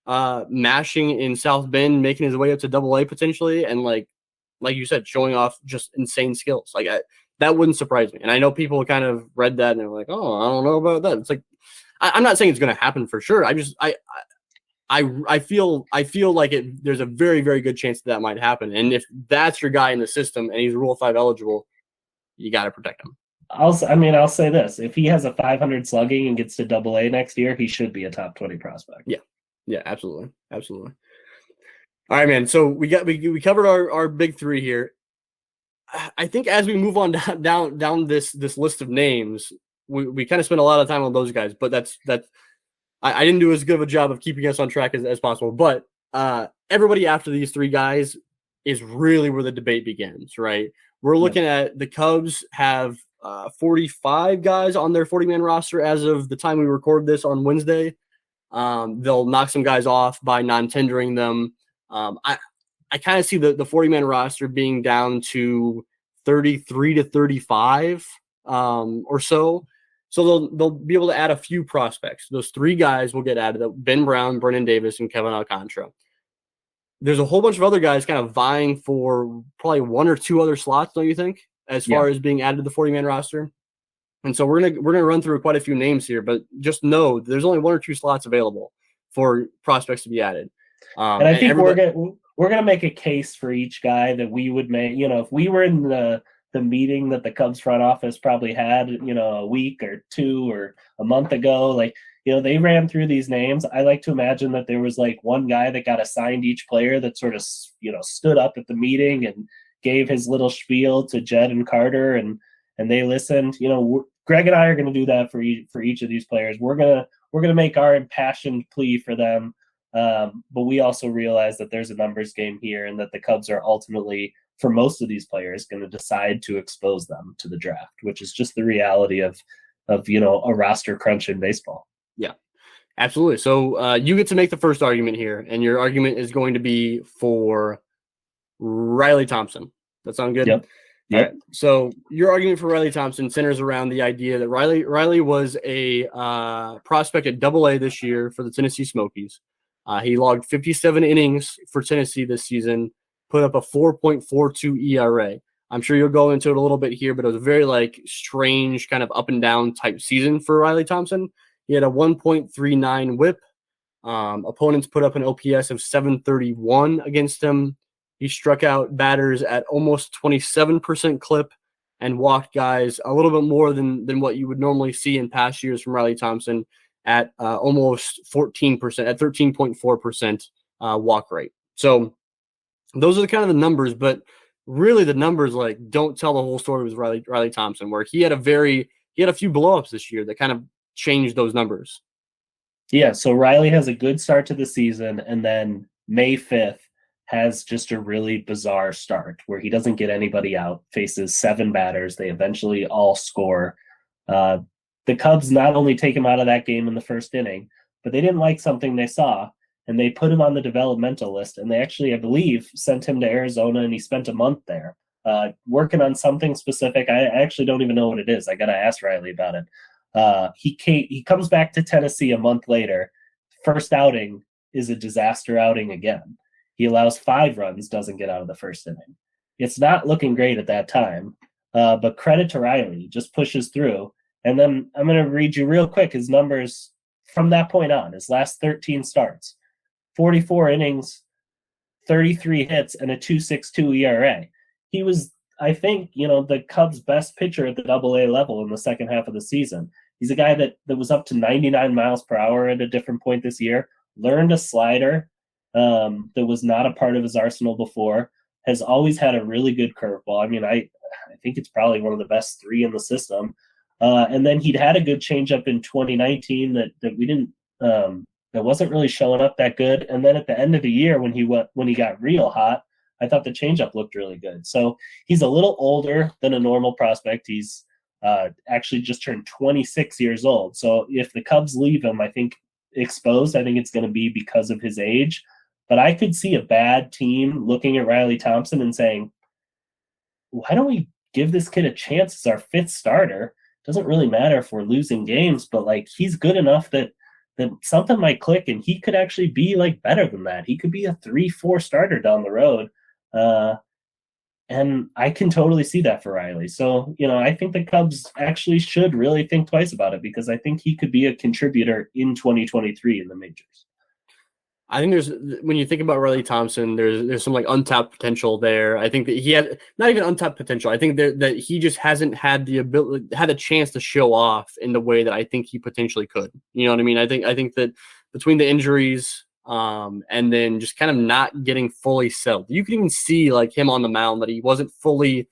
mashing in South Bend, making his way up to AA potentially, and like you said, showing off just insane skills. Like that wouldn't surprise me. And I know people kind of read that and they're like, oh, I don't know about that. It's like, I'm not saying it's going to happen for sure. I feel like there's a very, very good chance that might happen. And if that's your guy in the system and he's Rule 5 eligible, you got to protect him. I'll say this. If he has a 500 slugging and gets to AA next year, he should be a top 20 prospect. Yeah, absolutely. Absolutely. All right, man. So we covered our big three here. I think as we move on down this list of names, we kind of spend a lot of time on those guys, but that's I didn't do as good of a job of keeping us on track as possible. But everybody after these three guys is really where the debate begins, right? We're looking at the Cubs have 45 guys on their 40-man roster as of the time we record this on Wednesday. They'll knock some guys off by non-tendering them. I kind of see the 40-man roster being down to 33 to 35 or so. So they'll be able to add a few prospects. Those three guys will get added: Ben Brown, Brennan Davis, and Kevin Alcantara. There's a whole bunch of other guys kind of vying for probably one or two other slots, don't you think, as far as being added to the 40-man roster? And so we're gonna run through quite a few names here, but just know there's only one or two slots available for prospects to be added. And I think we're gonna make a case for each guy that we would make. If we were in the meeting that the Cubs front office probably had, a week or two or a month ago, like, they ran through these names. I like to imagine that there was like one guy that got assigned each player that sort of, stood up at the meeting and gave his little spiel to Jed and Carter, and they listened. Greg and I are going to do that for each of these players. We're going to make our impassioned plea for them. But we also realize that there's a numbers game here, and that the Cubs are ultimately, for most of these players, going to decide to expose them to the draft, which is just the reality of a roster crunch in baseball. Yeah, absolutely. So you get to make the first argument here, and your argument is going to be for Riley Thompson. That sound good? Yep. All right. So your argument for Riley Thompson centers around the idea that Riley was a prospect at AA this year for the Tennessee Smokies. He logged 57 innings for Tennessee this season, put up a 4.42 ERA. I'm sure you'll go into it a little bit here, but it was a very strange kind of up and down type season for Riley Thompson. He had a 1.39 WHIP. Opponents put up an OPS of 731 against him. He struck out batters at almost 27% clip and walked guys a little bit more than what you would normally see in past years from Riley Thompson at almost 14%, at 13.4% walk rate. So those are kind of the numbers, but really the numbers don't tell the whole story with Riley Thompson, where he had a few blowups this year that kind of changed those numbers. Yeah, so Riley has a good start to the season, and then May 5th has just a really bizarre start where he doesn't get anybody out, faces 7 batters. They eventually all score. The Cubs not only take him out of that game in the first inning, but they didn't like something they saw, and they put him on the developmental list. And they actually, I believe, sent him to Arizona, and he spent a month there working on something specific. I actually don't even know what it is. I got to ask Riley about it. He comes back to Tennessee a month later. First outing is a disaster outing again. He allows 5 runs, doesn't get out of the first inning. It's not looking great at that time, but credit to Riley, just pushes through. And then I'm going to read you real quick his numbers from that point on, his last 13 starts: 44 innings, 33 hits, and a 2.62 ERA. He was, I think, the Cubs' best pitcher at the AA level in the second half of the season. He's a guy that was up to 99 miles per hour at a different point this year, learned a slider that was not a part of his arsenal before, has always had a really good curveball. I mean, I think it's probably one of the best three in the system. And then he'd had a good changeup in 2019 that we didn't that wasn't really showing up that good. And then at the end of the year when he got real hot, I thought the changeup looked really good. So he's a little older than a normal prospect. He's actually just turned 26 years old. So if the Cubs leave him, I think exposed, I think it's going to be because of his age. But I could see a bad team looking at Riley Thompson and saying, why don't we give this kid a chance as our fifth starter? Doesn't really matter if we're losing games, but like he's good enough that something might click and he could actually be like better than that. He could be a 3-4 starter down the road. And I can totally see that for Riley. So, I think the Cubs actually should really think twice about it because I think he could be a contributor in 2023 in the majors. I think when you think about Riley Thompson, there's some like untapped potential there. I think that he had not even untapped potential. I think that he just hasn't had had a chance to show off in the way that I think he potentially could. You know what I mean? I think that between the injuries, and then just kind of not getting fully settled, you can even see like him on the mound that he wasn't fully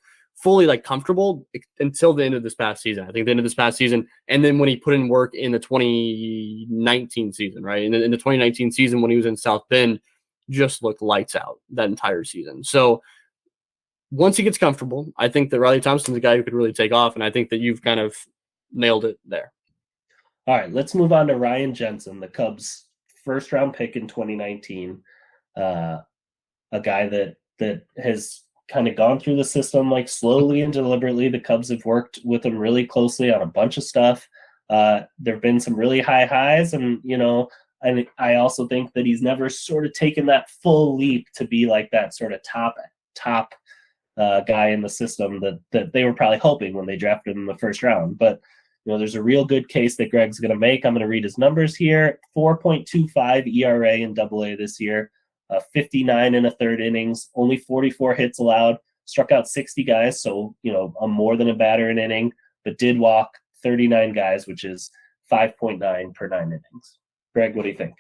like comfortable until the end of this past season. I think the end of this past season, and then when he put in work in the 2019 season, right? In the 2019 season when he was in South Bend, just looked lights out that entire season. So once he gets comfortable, I think that Riley Thompson's a guy who could really take off, and I think that you've kind of nailed it there. All right, let's move on to Ryan Jensen, the Cubs' first-round pick in 2019, a guy that has kind of gone through the system like slowly and deliberately. The Cubs have worked with him really closely on a bunch of stuff. There have been some really high highs, and and I also think that he's never sort of taken that full leap to be like that sort of top guy in the system that they were probably hoping when they drafted him in the first round. But there's a real good case that Greg's going to make. I'm going to read his numbers here: 4.25 ERA in AA this year. 59 in a third innings, only 44 hits allowed, struck out 60 guys, so a more than a batter an inning, but did walk 39 guys, which is 5.9 per 9 innings. Greg, what do you think?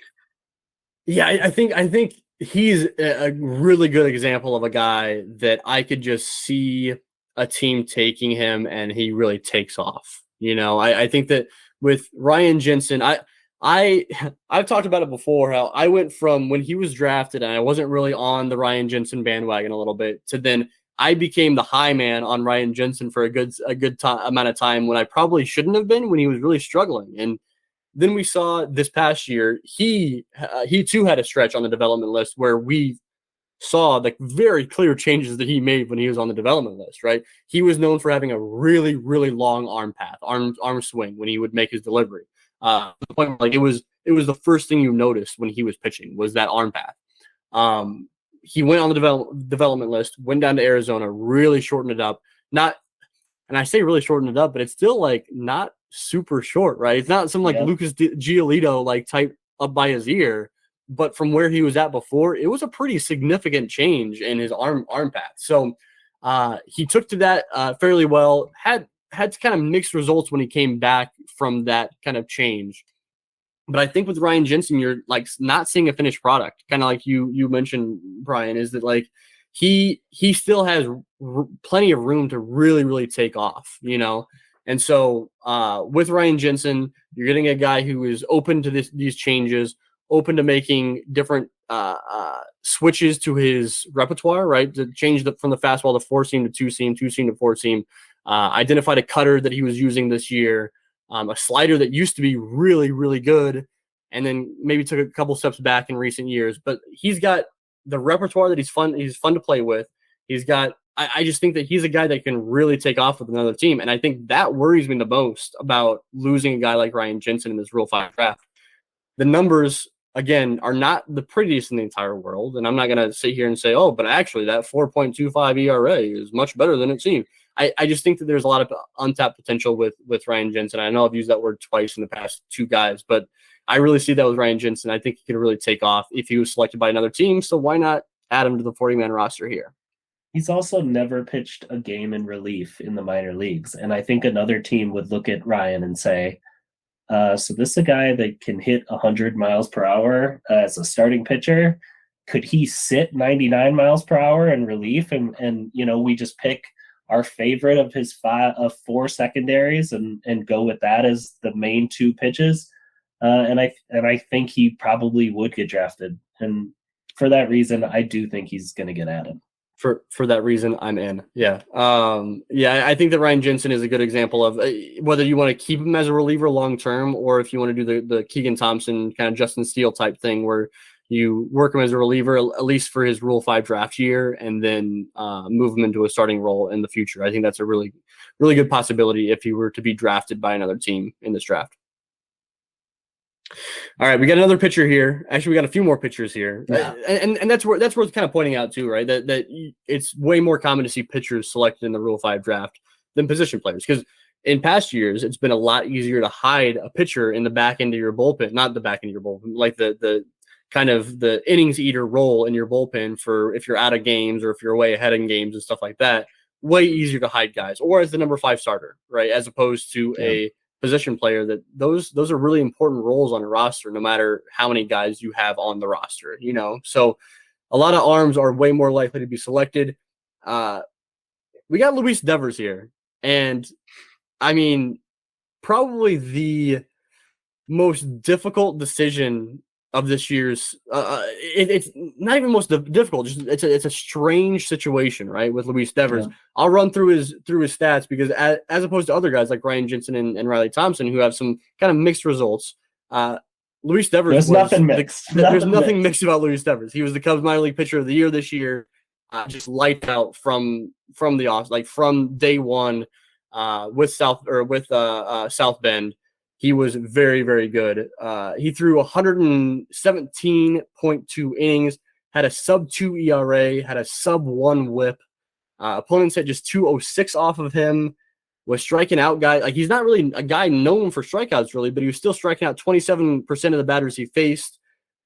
Yeah, I think he's a really good example of a guy that I could just see a team taking him and he really takes off. I think that with Ryan Jensen, I've talked about it before, how I went from when he was drafted and I wasn't really on the Ryan Jensen bandwagon a little bit to then I became the high man on Ryan Jensen for a good amount of time when I probably shouldn't have been, when he was really struggling. And then we saw this past year, he too had a stretch on the development list where we saw the very clear changes that he made when he was on the development list, right? He was known for having a really, really long arm swing when he would make his delivery. The point where, like, it was the first thing you noticed when he was pitching was that arm path. He went on the development list, went down to Arizona, really shortened it up. And I say really shortened it up, but it's still like not super short, right? It's not some like Lucas Giolito like type up by his ear, but from where he was at before, it was a pretty significant change in his arm path. So he took to that fairly well. Had kind of mixed results when he came back from that kind of change. But I think with Ryan Jensen, you're like not seeing a finished product, kind of like you mentioned, Brian, is that like he still has plenty of room to really, really take off, And so with Ryan Jensen, you're getting a guy who is open to these changes, open to making different switches to his repertoire, right? To change from the fastball to 4-seam to 2-seam, 2-seam to 4-seam. Identified a cutter that he was using this year, a slider that used to be really, really good, and then maybe took a couple steps back in recent years. But he's got the repertoire that he's fun to play with. He's got I just think that he's a guy that can really take off with another team. And I think that worries me the most about losing a guy like Ryan Jensen in this Rule 5 draft. The numbers again, are not the prettiest in the entire world. And I'm not going to sit here and say, oh, but actually that 4.25 ERA is much better than it seemed. I just think that there's a lot of untapped potential with Ryan Jensen. I know I've used that word twice in the past two guys, but I really see that with Ryan Jensen. I think he could really take off if he was selected by another team. So why not add him to the 40-man roster here? He's also never pitched a game in relief in the minor leagues. And I think another team would look at Ryan and say, so this is a guy that can hit 100 miles per hour as a starting pitcher. Could he sit 99 miles per hour in relief? And we just pick our favorite of his four secondaries and go with that as the main two pitches. And I think he probably would get drafted. And for that reason, I do think he's going to get added. For that reason, I'm in. Yeah. I think that Ryan Jensen is a good example of whether you want to keep him as a reliever long term, or if you want to do the Keegan Thompson kind of Justin Steele type thing where you work him as a reliever at least for his Rule 5 draft year, and then move him into a starting role in the future. I think that's a really, really good possibility if he were to be drafted by another team in this draft. All right, we got another pitcher here. Actually, we got a few more pitchers here, and that's worth kind of pointing out too, right? That it's way more common to see pitchers selected in the Rule 5 draft than position players, because in past years it's been a lot easier to hide a pitcher in the back end of your bullpen, not the back end of your bullpen, like the kind of the innings eater role in your bullpen for if you're out of games or if you're way ahead in games and stuff like that. Way easier to hide guys, or as the number 5 starter, right? As opposed to a position player, that those are really important roles on a roster, no matter how many guys you have on the roster, So a lot of arms are way more likely to be selected. We got Luis Devers here, and I mean, probably the most difficult decision of this year's. It's not even most difficult. Just it's a strange situation, right? With Luis Devers, I'll run through his stats because as opposed to other guys like Ryan Jensen and Riley Thompson, who have some kind of mixed results, Luis Devers. There's nothing mixed. There's nothing mixed about Luis Devers. He was the Cubs minor league pitcher of the year this year, just lights out from the off, like from day one, with South Bend. He was very, very good. He threw 117.2 innings, had a sub-2 ERA, had a sub-1 WHIP. Opponents had just 206 off of him, was striking out guys. Like, he's not really a guy known for strikeouts, really, but he was still striking out 27% of the batters he faced,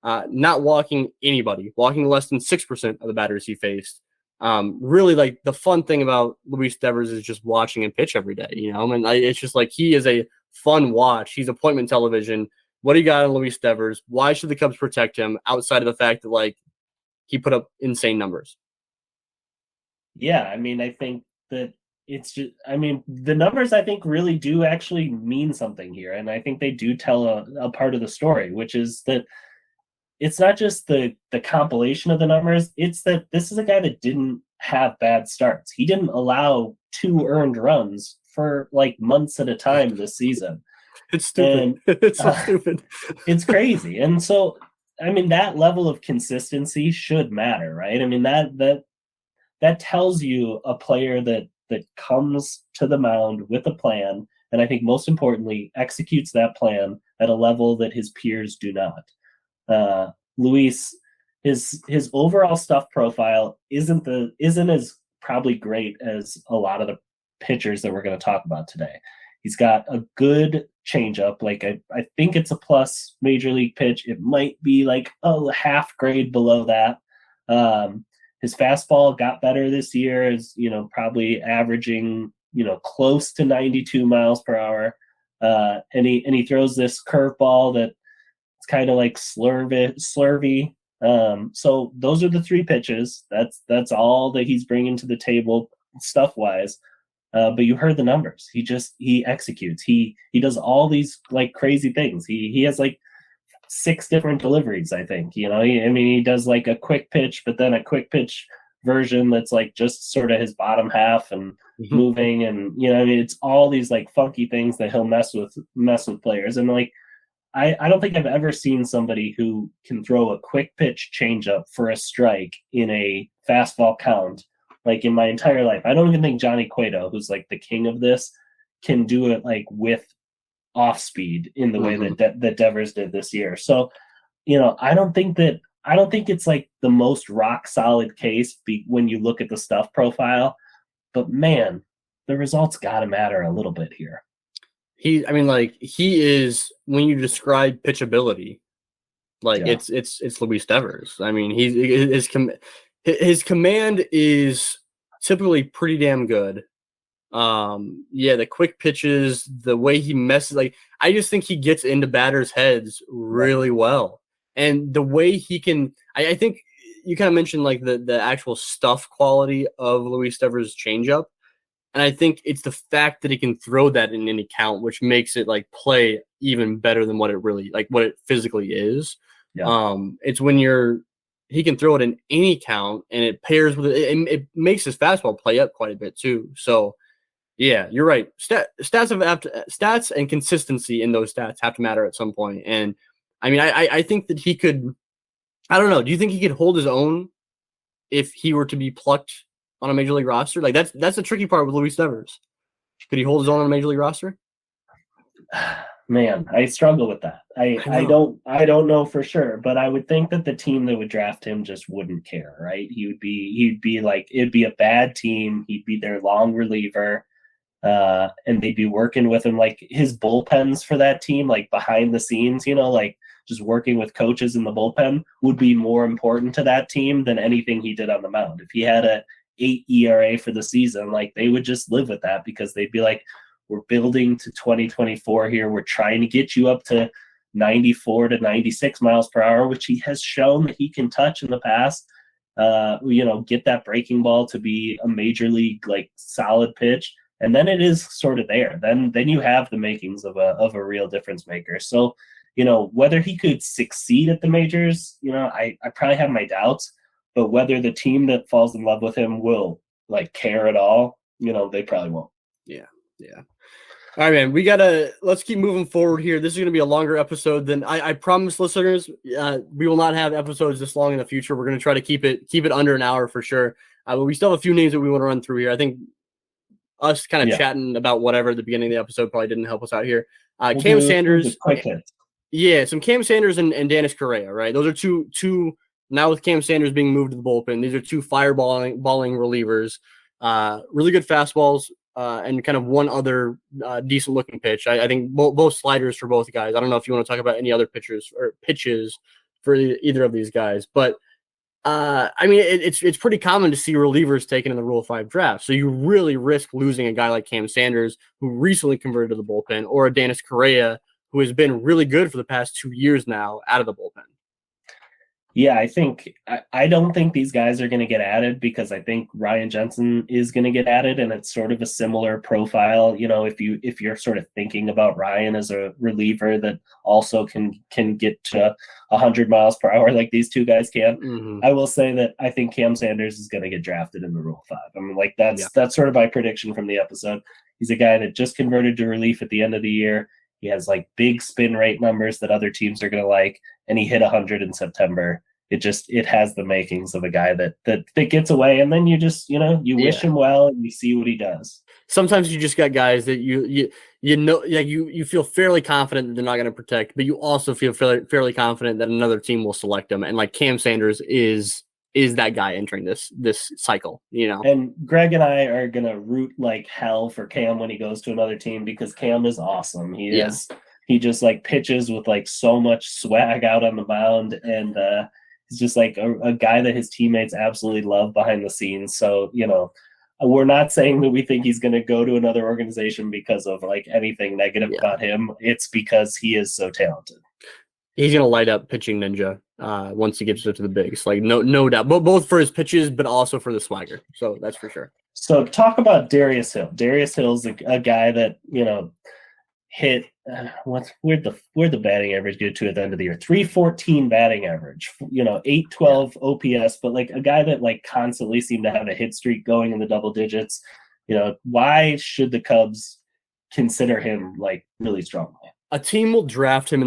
not walking anybody, walking less than 6% of the batters he faced. Really, like, the fun thing about Luis Devers is just watching him pitch every day, and it's just like he is a fun watch. He's appointment television. What do you got on Luis Devers? Why should the Cubs protect him outside of the fact that, like, he put up insane numbers? Yeah, I mean, I think that it's just, I mean, the numbers I think really do actually mean something here. And I think they do tell a part of the story, which is that it's not just the compilation of the numbers. It's that this is a guy that didn't have bad starts. He didn't allow 2 earned runs for like months at a time this season. It's stupid. It's so stupid. It's crazy. And so, I mean, that level of consistency should matter, right? I mean, that tells you a player that comes to the mound with a plan, and I think most importantly, executes that plan at a level that his peers do not. Luis, his overall stuff profile isn't as probably great as a lot of the pitchers that we're going to talk about today. He's got a good changeup. Like, I think it's a plus major league pitch. It might be like a half grade below that. His fastball got better this year, is, probably averaging, close to 92 miles per hour. And he throws this curveball that it's kind of like slurvy. So those are the 3 pitches. That's all that he's bringing to the table stuff wise. But you heard the numbers. He executes. He does all these like crazy things. He has like 6 different deliveries, I think. He does like a quick pitch, but then a quick pitch version that's like just sort of his bottom half and moving, and it's all these like funky things that he'll mess with players. And like I don't think I've ever seen somebody who can throw a quick pitch changeup for a strike in a fastball count like in my entire life. I don't even think Johnny Cueto, who's like the king of this, can do it like with off speed in the way that Devers did this year. So I don't think it's like the most rock solid case when you look at the stuff profile, but man, the results got to matter a little bit here. He is, when you describe pitchability, like Yeah. it's Luis Devers. I mean, his command is typically pretty damn good. The quick pitches, the way he messes, like I just think he gets into batters' heads really well, and the way he can, I think you kind of mentioned like the actual stuff quality of Luis Devers' changeup, and I think it's the fact that he can throw that in any count, which makes it like play even better than what it physically is. Yeah. It's when he can throw it in any count, and it pairs with it. It makes his fastball play up quite a bit too. So, yeah, you're right. Stats and consistency in those stats have to matter at some point. And I mean, I think that he could. I don't know. Do you think he could hold his own if he were to be plucked on a major league roster? Like that's the tricky part with Luis Devers. Could he hold his own on a major league roster? Man, I struggle with that. I don't know for sure, but I would think that the team that would draft him just wouldn't care, right? He'd be like, it'd be a bad team. He'd be their long reliever, and they'd be working with him, like his bullpens for that team, like behind the scenes, like just working with coaches in the bullpen would be more important to that team than anything he did on the mound. If he had a 8 ERA for the season, like they would just live with that because they'd be like, we're building to 2024 here. We're trying to get you up to 94 to 96 miles per hour, which he has shown that he can touch in the past. Get that breaking ball to be a major league like solid pitch, and then it is sort of there. Then you have the makings of a real difference maker. So, whether he could succeed at the majors, I probably have my doubts. But whether the team that falls in love with him will like care at all, they probably won't. Yeah. All right, man. Let's keep moving forward here. This is going to be a longer episode than I promise listeners. We will not have episodes this long in the future. We're going to try to keep it under an hour for sure. But we still have a few names that we want to run through here. I think us kind of chatting about whatever at the beginning of the episode probably didn't help us out here. Cam Sanders. Quick hits. Yeah, some Cam Sanders and Danis Correa, right? Those are two now with Cam Sanders being moved to the bullpen. These are two fireballing relievers. Really good fastballs. And kind of one other decent looking pitch. I think both sliders for both guys. I don't know if you want to talk about any other pitches for either of these guys, but I mean it's pretty common to see relievers taken in the Rule 5 draft. So you really risk losing a guy like Cam Sanders, who recently converted to the bullpen, or a Danis Correa, who has been really good for the past 2 years now out of the bullpen. Yeah, I don't think these guys are going to get added because I think Ryan Jensen is going to get added, and it's sort of a similar profile. If you're sort of thinking about Ryan as a reliever that also can get to 100 miles per hour like these two guys can, I will say that I think Cam Sanders is going to get drafted in the Rule 5. I mean, like that's sort of my prediction from the episode. He's a guy that just converted to relief at the end of the year. He has like big spin rate numbers that other teams are going to like, and he hit 100 in September. It has the makings of a guy that gets away, and then you just wish him well and you see what he does. Sometimes you just got guys that you feel fairly confident that they're not going to protect, but you also feel fairly confident that another team will select them. And like Cam Sanders is that guy entering this cycle, And Greg and I are gonna root like hell for Cam when he goes to another team because Cam is awesome. He just like pitches with like so much swag out on the mound, and he's just like a guy that his teammates absolutely love behind the scenes. So we're not saying that we think he's going to go to another organization because of like anything negative about him. It's because he is so talented. He's going to light up pitching ninja once he gets up to the bigs. Like no doubt, both for his pitches, but also for the swagger. So that's for sure. So talk about Darius Hill. Darius Hill's a guy that, hit where'd the batting average get to at the end of the year? 314 batting average, 812 OPS, but like a guy that like constantly seemed to have a hit streak going in the double digits. Why should the Cubs consider him like really strongly? A team will draft him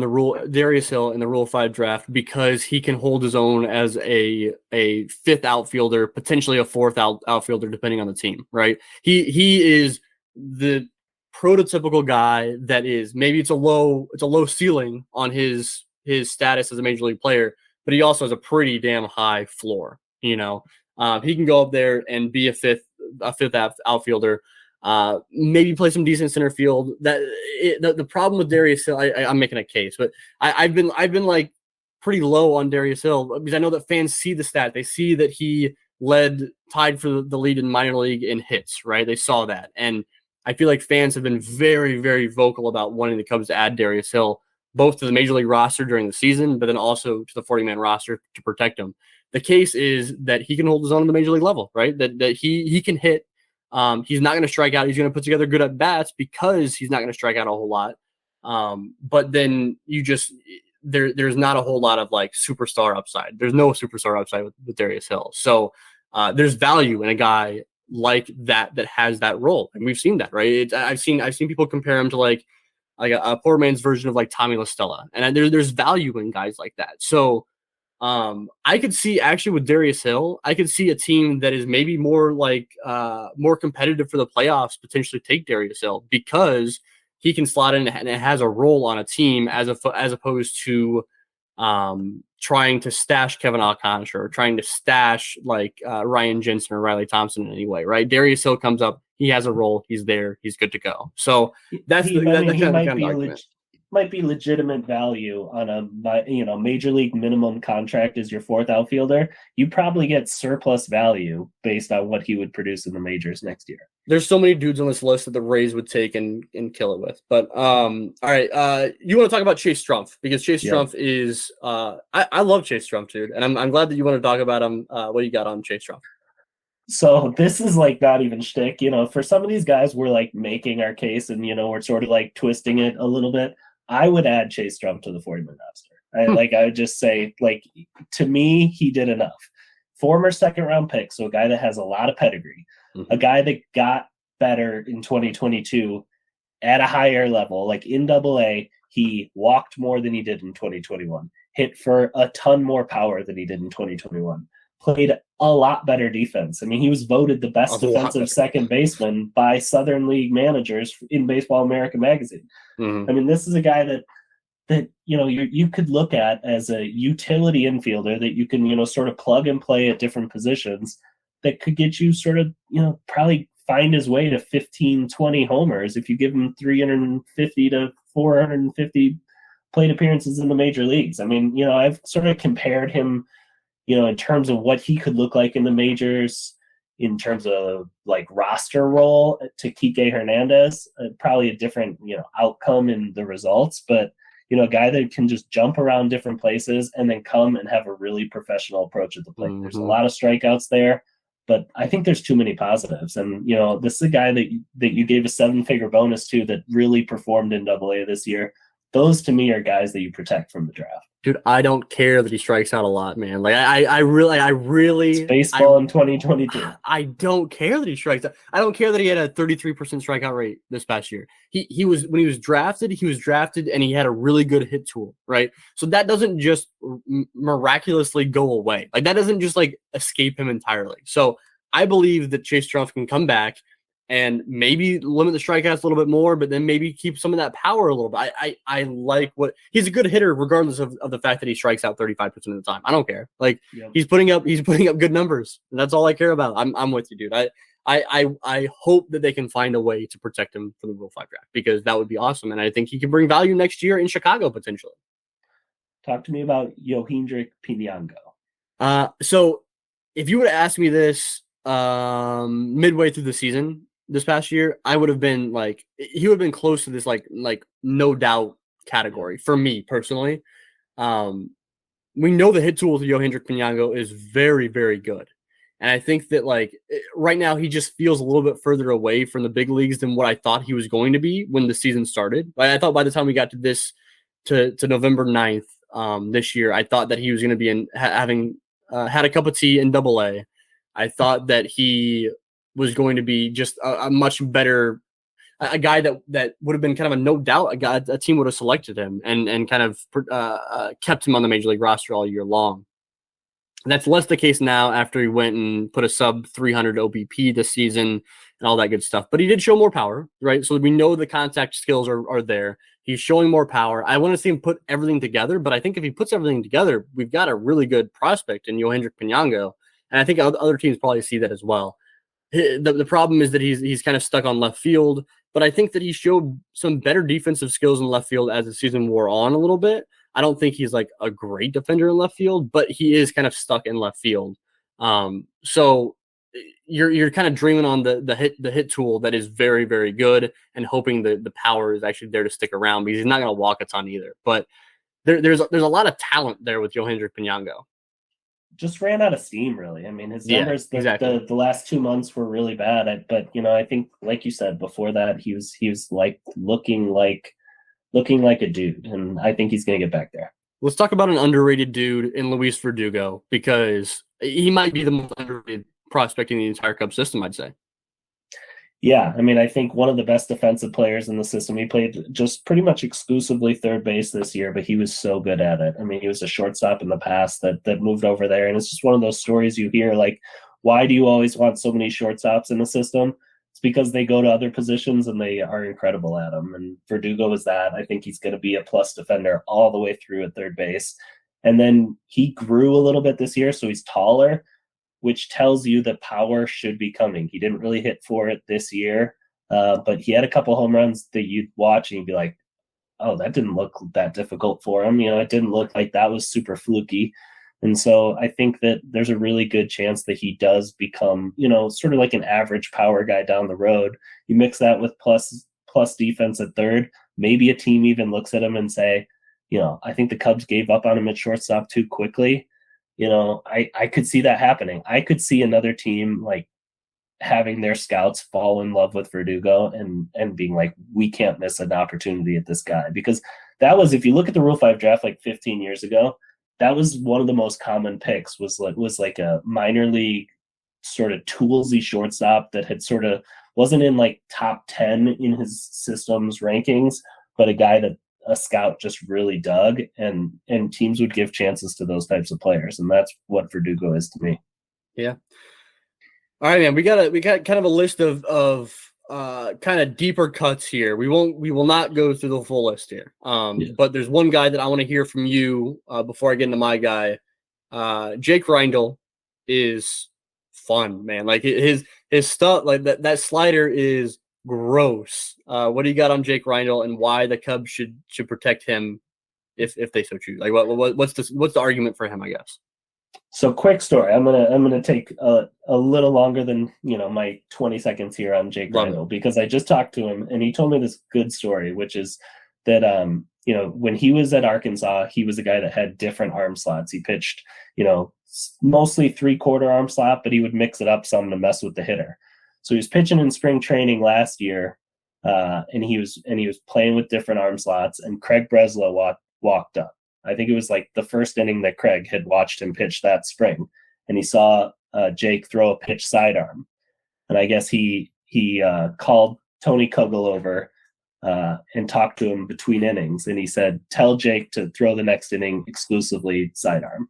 Darius Hill in the Rule 5 draft because he can hold his own as a fifth outfielder, potentially a fourth outfielder, depending on the team, right? He is the prototypical guy that is, maybe it's a low ceiling on his his status as a major league player, but he also has a pretty damn high floor. He can go up there and be a fifth outfielder. Maybe play some decent center field. The problem with Darius Hill, I'm making a case, but I've been like pretty low on Darius Hill because I know that fans see the stat. They see that he tied for the lead in minor league in hits, right? They saw that. And I feel like fans have been very, very vocal about wanting the Cubs to add Darius Hill, both to the major league roster during the season, but then also to the 40-man roster to protect him. The case is that he can hold his own on the major league level, right? That he can hit. He's not going to strike out. He's going to put together good at bats because he's not going to strike out a whole lot. But then there's not a whole lot of like superstar upside. There's no superstar upside with Darius Hill. So there's value in a guy like that has that role, and we've seen that, right? I've seen people compare him to like a poor man's version of like Tommy La Stella, and there's value in guys like that. So I could see actually with Darius Hill, I could see a team that is maybe more like more competitive for the playoffs potentially take Darius Hill because he can slot in and it has a role on a team as opposed to trying to stash Kevin Alcantara or trying to stash like Ryan Jensen or Riley Thompson in any way, right? Darius Hill comes up, he has a role, he's there, he's good to go. So that's the kind of argument. Might be legitimate value on a major league minimum contract as your fourth outfielder. You probably get surplus value based on what he would produce in the majors next year. There's so many dudes on this list that the Rays would take and kill it with. But all right, you want to talk about Chase Strumpf because Chase Strumpf is I love Chase Strumpf, dude, and I'm glad that you want to talk about him. What you got on Chase Strumpf? So this is like not even shtick, for some of these guys we're like making our case and we're sort of like twisting it a little bit. I would add Chase Strumpf to the 40-man roster. I would just say, like, to me, he did enough. Former second-round pick, so a guy that has a lot of pedigree, a guy that got better in 2022 at a higher level, like in AA, he walked more than he did in 2021, hit for a ton more power than he did in 2021, played a lot better defense. I mean, he was voted the best defensive second baseman by Southern League managers in Baseball America magazine. I mean, this is a guy that you could look at as a utility infielder that you can sort of plug and play at different positions that could get you sort of probably find his way to 15-20 homers if you give him 350 to 450 plate appearances in the major leagues. I mean, I've sort of compared him in terms of what he could look like in the majors, in terms of like roster role to Kike Hernandez, probably a different, outcome in the results, but, a guy that can just jump around different places and then come and have a really professional approach at the plate. There's a lot of strikeouts there, but I think there's too many positives. And, this is a guy that you gave a 7-figure bonus to that really performed in AA this year. Those to me are guys that you protect from the draft. Dude, I don't care that he strikes out a lot, man. Like I really it's baseball in 2022. I don't care that he strikes out. I don't care that he had a 33% strikeout rate this past year. He was when he was drafted and he had a really good hit tool, right? So that doesn't just miraculously go away. Like that doesn't just like escape him entirely. So I believe that Chase Strumpf can come back and maybe limit the strikeouts a little bit more, but then maybe keep some of that power a little bit. I like what he's a good hitter, regardless of the fact that he strikes out 35% of the time. I don't care. Like he's putting up good numbers, and that's all I care about. I'm with you, dude. I hope that they can find a way to protect him from the Rule 5 draft because that would be awesome, and I think he can bring value next year in Chicago potentially. Talk to me about Yohendrick Pinango. So if you would have asked me this midway through the season this past year, I would have been like, he would have been close to this like no doubt category for me personally. We know the hit tool to Yohendrick Pinango is very, very good. And I think that like right now he just feels a little bit further away from the big leagues than what I thought he was going to be when the season started. I thought by the time we got to November 9th this year, I thought that he was going to be having had a cup of tea in AA. I thought that he was going to be just a much better a guy that would have been kind of a no doubt a team would have selected him and kind of kept him on the major league roster all year long. And that's less the case now after he went and put a sub 300 OBP this season, and all that good stuff. But he did show more power, right? So we know the contact skills are there. He's showing more power. I want to see him put everything together, but I think if he puts everything together, we've got a really good prospect in Yohendrick Pinango, and I think other teams probably see that as well. The problem is that he's kind of stuck on left field, but I think that he showed some better defensive skills in left field as the season wore on a little bit. I don't think he's like a great defender in left field, but he is kind of stuck in left field. So you're kind of dreaming on the hit tool that is very, very good and hoping that the power is actually there to stick around, because he's not going to walk a ton either. But there's a lot of talent there with Yohendrick Pinango. Just ran out of steam, really. I mean, his numbers exactly. the last 2 months were really bad. But I think, like you said before that, he was like looking like a dude, and I think he's going to get back there. Let's talk about an underrated dude in Luis Verdugo, because he might be the most underrated prospect in the entire Cubs system, I'd say. Yeah, I mean, I think one of the best defensive players in the system. He played just pretty much exclusively third base this year, but he was so good at it. I mean, he was a shortstop in the past that moved over there, and it's just one of those stories you hear, like, why do you always want so many shortstops in the system? It's because they go to other positions and they are incredible at them, and Verdugo is that. I think he's going to be a plus defender all the way through at third base. And then he grew a little bit this year, so he's taller, which tells you that power should be coming. He didn't really hit for it this year, but he had a couple home runs that you'd watch and you'd be like, oh, that didn't look that difficult for him. It didn't look like that was super fluky. And so I think that there's a really good chance that he does become, sort of like an average power guy down the road. You mix that with plus defense at third, maybe a team even looks at him and say, I think the Cubs gave up on him at shortstop too quickly. I could see that happening. I could see another team like having their scouts fall in love with Verdugo and being like, we can't miss an opportunity at this guy, because that was, if you look at the Rule 5 draft like 15 years ago, that was one of the most common picks, was like a minor league sort of toolsy shortstop that had sort of wasn't in like top 10 in his system's rankings, but a guy that a scout just really dug, and teams would give chances to those types of players. And that's what Verdugo is to me. Yeah. All right, man, we got kind of a list of kind of deeper cuts here. We will not go through the full list here. But there's one guy that I want to hear from you before I get into my guy. Jake Reindl is fun, man. Like his stuff, like that slider is gross. What do you got on Jake Reindl, and why the Cubs should protect him if they so choose? Like what's the argument for him, I guess? So quick story. I'm gonna take a little longer than my 20 seconds here on Jake Reindl, because I just talked to him and he told me this good story, which is that when he was at Arkansas, he was a guy that had different arm slots. He pitched mostly 3/4 arm slot, but he would mix it up some to mess with the hitter. So he was pitching in spring training last year, and he was playing with different arm slots. And Craig Breslow walked up. I think it was like the first inning that Craig had watched him pitch that spring, and he saw Jake throw a pitch sidearm. And I guess he called Tony Kugel over and talked to him between innings, and he said, "Tell Jake to throw the next inning exclusively sidearm."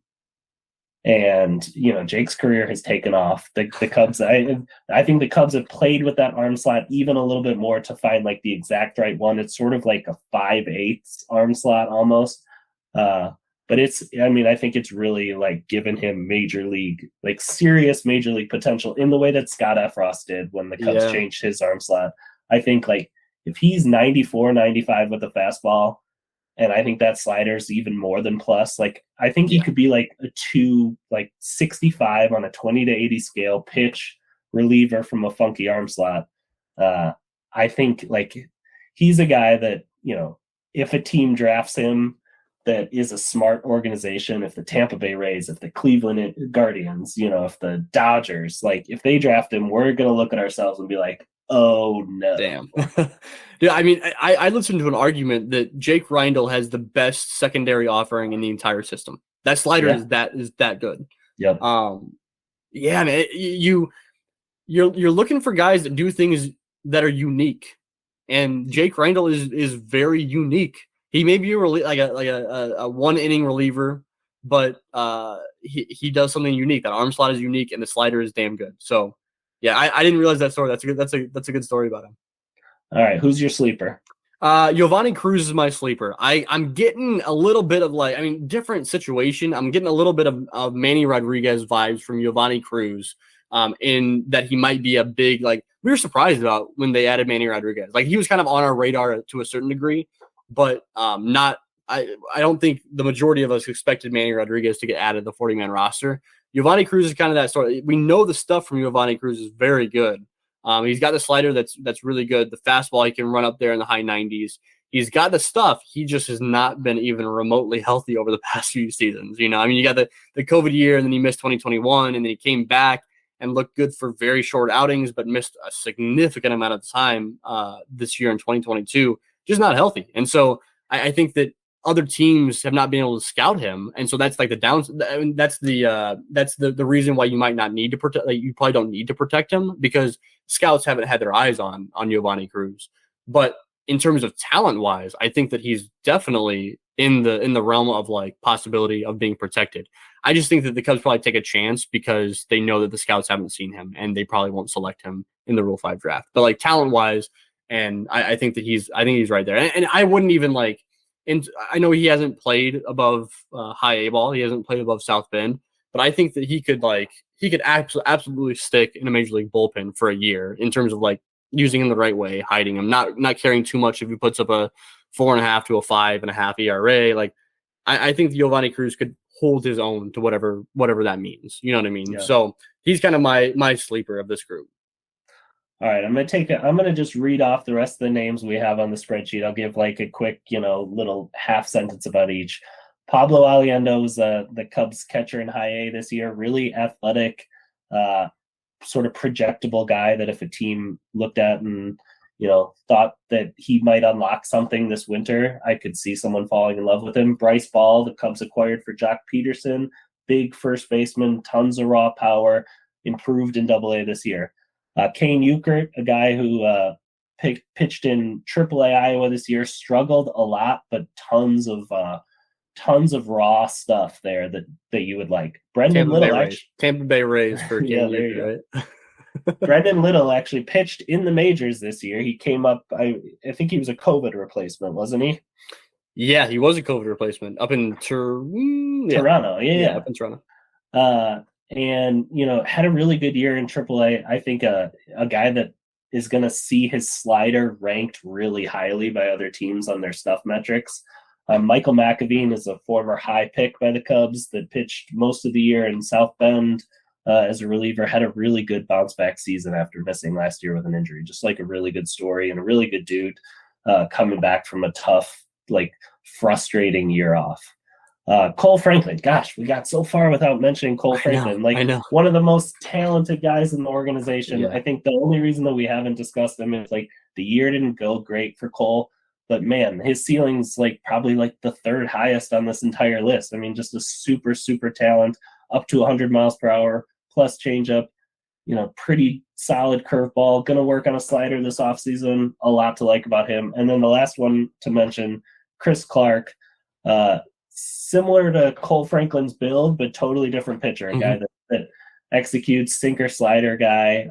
And Jake's career has taken off. The Cubs, I think the Cubs have played with that arm slot even a little bit more to find like the exact right one. It's sort of like a 5/8 arm slot almost. But I think it's really like given him serious major league potential in the way that Scott Efros did when the Cubs changed his arm slot. I think like if he's 94, 95 with a fastball, and I think that slider is even more than plus, like I think he could be like a 265 on a 20 to 80 scale pitch reliever from a funky arm slot. I think like he's a guy that, if a team drafts him, that is a smart organization, if the Tampa Bay Rays, if the Cleveland Guardians, if the Dodgers, like if they draft him, we're going to look at ourselves and be like, oh no. Damn. Yeah, I mean, I listened to an argument that Jake Reindl has the best secondary offering in the entire system. That slider is that good. Yep. Yeah, man, you're looking for guys that do things that are unique, and Jake Reindl is very unique. He may be a 1 inning reliever, but he does something unique. That arm slot is unique, and the slider is damn good. So Yeah, I didn't realize that story. That's a good story about him. All right, who's your sleeper? Giovanni Cruz is my sleeper. I'm getting a little bit of different situation. I'm getting a little bit of Manny Rodriguez vibes from Giovanni Cruz, in that he might be a big, we were surprised about when they added Manny Rodriguez. Like, he was kind of on our radar to a certain degree, but not. I don't think the majority of us expected Manny Rodriguez to get added to the 40-man roster. Giovanni Cruz is kind of that sort. We know the stuff from Giovanni Cruz is very good. He's got the slider that's really good. The fastball, he can run up there in the high 90s. He's got the stuff. He just has not been even remotely healthy over the past few seasons. You got the COVID year, and then he missed 2021, and then he came back and looked good for very short outings, but missed a significant amount of time this year in 2022. Just not healthy. And so I think that other teams have not been able to scout him, and so that's like the downside. I mean, that's the reason why you might not need to protect. Like, you probably don't need to protect him, because scouts haven't had their eyes on Giovanni Cruz. But in terms of talent wise, I think that he's definitely in the realm of possibility of being protected. I just think that the Cubs probably take a chance because they know that the scouts haven't seen him, and they probably won't select him in the Rule 5 draft. But talent wise, and I think that he's right there. And I wouldn't even and I know he hasn't played above high A ball. He hasn't played above South Bend, but I think that he could absolutely stick in a major league bullpen for a year in terms of using him the right way, hiding him, not caring too much if he puts up a 4.5 to a 5.5 ERA. I think Giovanni Cruz could hold his own to whatever that means. You know what I mean? Yeah. So he's kind of my sleeper of this group. All right, I'm gonna just read off the rest of the names we have on the spreadsheet. I'll give a quick, little half sentence about each. Pablo Aliendo was the Cubs catcher in high A this year. Really athletic, sort of projectable guy that if a team looked at and thought that he might unlock something this winter, I could see someone falling in love with him. Bryce Ball, the Cubs acquired for Jock Peterson, big first baseman, tons of raw power, improved in AA this year. Kane Euchert, a guy who pitched in AAA Iowa this year, struggled a lot, but tons of raw stuff there that you would like. Brendan Little, Tampa Bay Rays for Kane Euchert, right? Brendan Little actually pitched in the majors this year. He came up, I think he was a COVID replacement, wasn't he? Yeah, he was a COVID replacement up in Toronto. Yeah, up in Toronto. And had a really good year in AAA. I think a guy that is going to see his slider ranked really highly by other teams on their stuff metrics. Michael McAveen is a former high pick by the Cubs that pitched most of the year in South Bend as a reliever. Had a really good bounce back season after missing last year with an injury. Just a really good story, and a really good dude coming back from a tough, frustrating year off. Cole Franklin, gosh, we got so far without mentioning Cole Franklin. I know. One of the most talented guys in the organization. Yeah. I think the only reason that we haven't discussed him is the year didn't go great for Cole, but man, his ceiling's probably the third highest on this entire list. I mean, just a super, super talent, up to 100 miles per hour, plus changeup, pretty solid curveball, gonna work on a slider this offseason. A lot to like about him. And then the last one to mention, Chris Clark, similar to Cole Franklin's build, but totally different pitcher. A guy that executes, sinker slider guy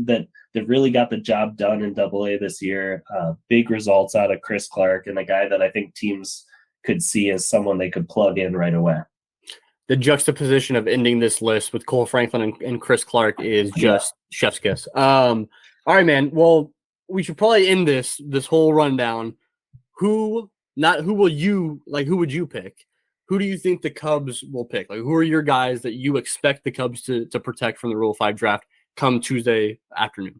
that really got the job done in AA this year. Big results out of Chris Clark, and a guy that I think teams could see as someone they could plug in right away. The juxtaposition of ending this list with Cole Franklin and Chris Clark is just chef's kiss. All right, man. Well, we should probably end this whole rundown. Who would you pick? Who do you think the Cubs will pick? Who are your guys that you expect the Cubs to protect from the Rule 5 draft come Tuesday afternoon?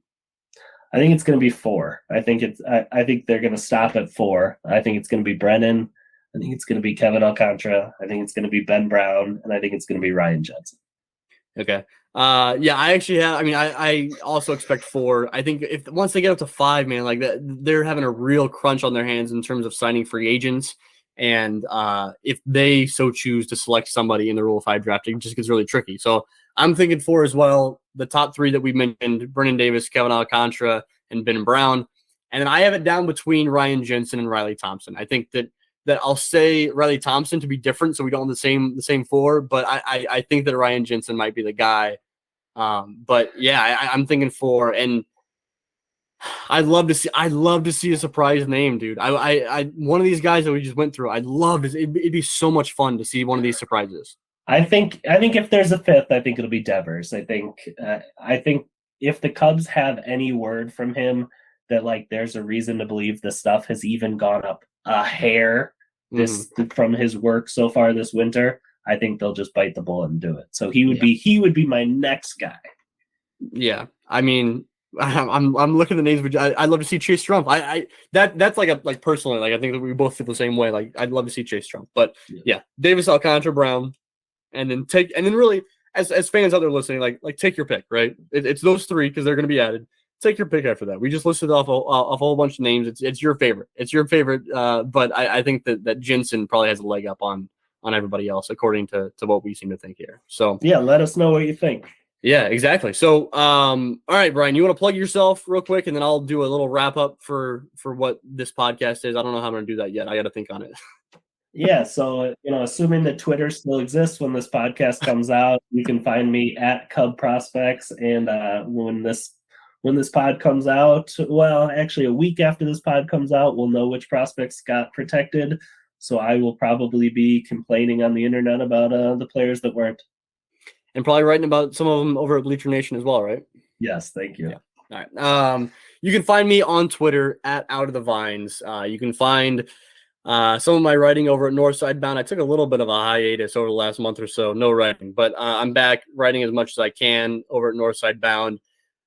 I think it's going to be 4. I think they're going to stop at 4. I think it's going to be Brennan. I think it's going to be Kevin Alcantara. I think it's going to be Ben Brown, and I think it's going to be Ryan Jensen. Okay. Yeah, I actually have. I mean, I also expect 4. I think once they get up to 5, man, they're having a real crunch on their hands in terms of signing free agents. And if they so choose to select somebody in the Rule 5 draft, it just gets really tricky. So I'm thinking 4 as well. The top 3 that we mentioned, Brennan Davis, Kevin Alcantara, and Ben Brown. And then I have it down between Ryan Jensen and Riley Thompson. I think that I'll say Riley Thompson to be different so we don't have the same 4. But I think that Ryan Jensen might be the guy But yeah, I'm thinking 4, and I'd love to see a surprise name, dude. I one of these guys that we just went through. I'd love to. It'd be so much fun to see one of these surprises. I think if there's a 5th, I think it'll be Devers. I think if the Cubs have any word from him that like there's a reason to believe the stuff has even gone up a hair from his work so far this winter, I think they'll just bite the bullet and do it. So he would be my next guy. Yeah, I mean, I'm looking at the names. I'd love to see Chase Trump. That's like personally, like I think that we both feel the same way. Like I'd love to see Chase Trump, but yeah, Davis, Alcantara, Brown, and then really as fans out there listening, like take your pick, right? It's those 3 because they're going to be added. Take your pick after that. We just listed off a whole bunch of names. It's your favorite. It's your favorite. But I think that Jensen probably has a leg up on everybody else, according to what we seem to think here. So yeah, let us know what you think. Yeah, exactly. So, all right, Brian, you want to plug yourself real quick, and then I'll do a little wrap up for what this podcast is. I don't know how I'm going to do that yet. I got to think on it. Yeah. So, assuming that Twitter still exists when this podcast comes out, you can find me at Cub Prospects. And when this pod comes out, well, actually a week after this pod comes out, we'll know which prospects got protected. So I will probably be complaining on the internet about the players that weren't. And probably writing about some of them over at Bleacher Nation as well, right? Yes, thank you. Yeah. All right. You can find me on Twitter at Out of the Vines. You can find some of my writing over at Northside Bound. I took a little bit of a hiatus over the last month or so, no writing, but I'm back writing as much as I can over at Northside Bound.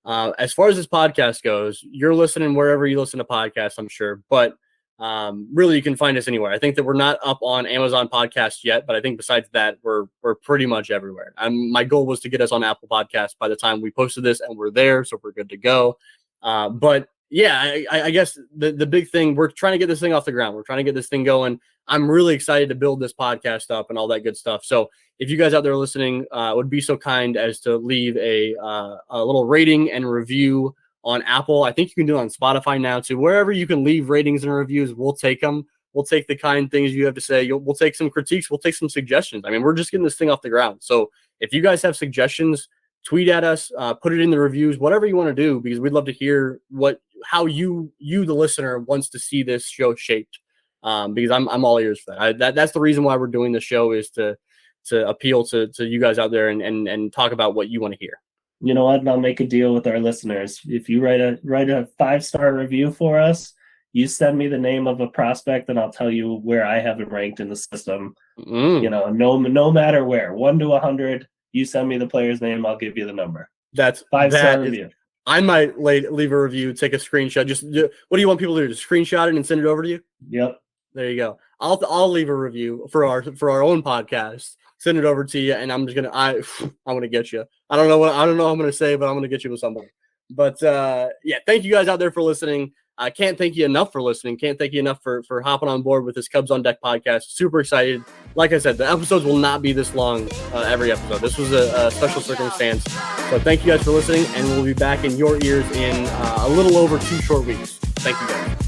As far as this podcast goes, you're listening wherever you listen to podcasts, I'm sure, but really you can find us anywhere. I think that we're not up on Amazon Podcasts yet, but I think besides that, we're pretty much everywhere. My goal was to get us on Apple Podcasts by the time we posted this, and we're there, so we're good to go. But yeah, I guess the big thing, we're trying to get this thing off the ground. We're trying to get this thing going. I'm really excited to build this podcast up and all that good stuff. So if you guys out there listening would be so kind as to leave a little rating and review on Apple. I think you can do it on Spotify now too. Wherever you can leave ratings and reviews, we'll take them. We'll take the kind things you have to say. We'll take some critiques. We'll take some suggestions. I mean, we're just getting this thing off the ground. So if you guys have suggestions, tweet at us, put it in the reviews, whatever you want to do, because we'd love to hear how you the listener wants to see this show shaped. Because I'm all ears for that. That's the reason why we're doing the show, is to appeal to you guys out there and talk about what you want to hear. You know what? I'll make a deal with our listeners. If you write a 5-star review for us, you send me the name of a prospect, and I'll tell you where I have it ranked in the system. No matter where, 1 to 100. You send me the player's name, I'll give you the number. That's 5-star review. I might leave a review, take a screenshot. What do you want people to do? Just screenshot it and send it over to you? Yep. There you go. I'll leave a review for our own podcast. Send it over to you, and I'm gonna get you. I don't know what I'm gonna say, but I'm gonna get you with something. But yeah, thank you guys out there for listening. I can't thank you enough for listening. Can't thank you enough for hopping on board with this Cubs on Deck podcast. Super excited. Like I said, the episodes will not be this long every episode. This was a special circumstance. So thank you guys for listening, and we'll be back in your ears in a little over 2 short weeks. Thank you guys.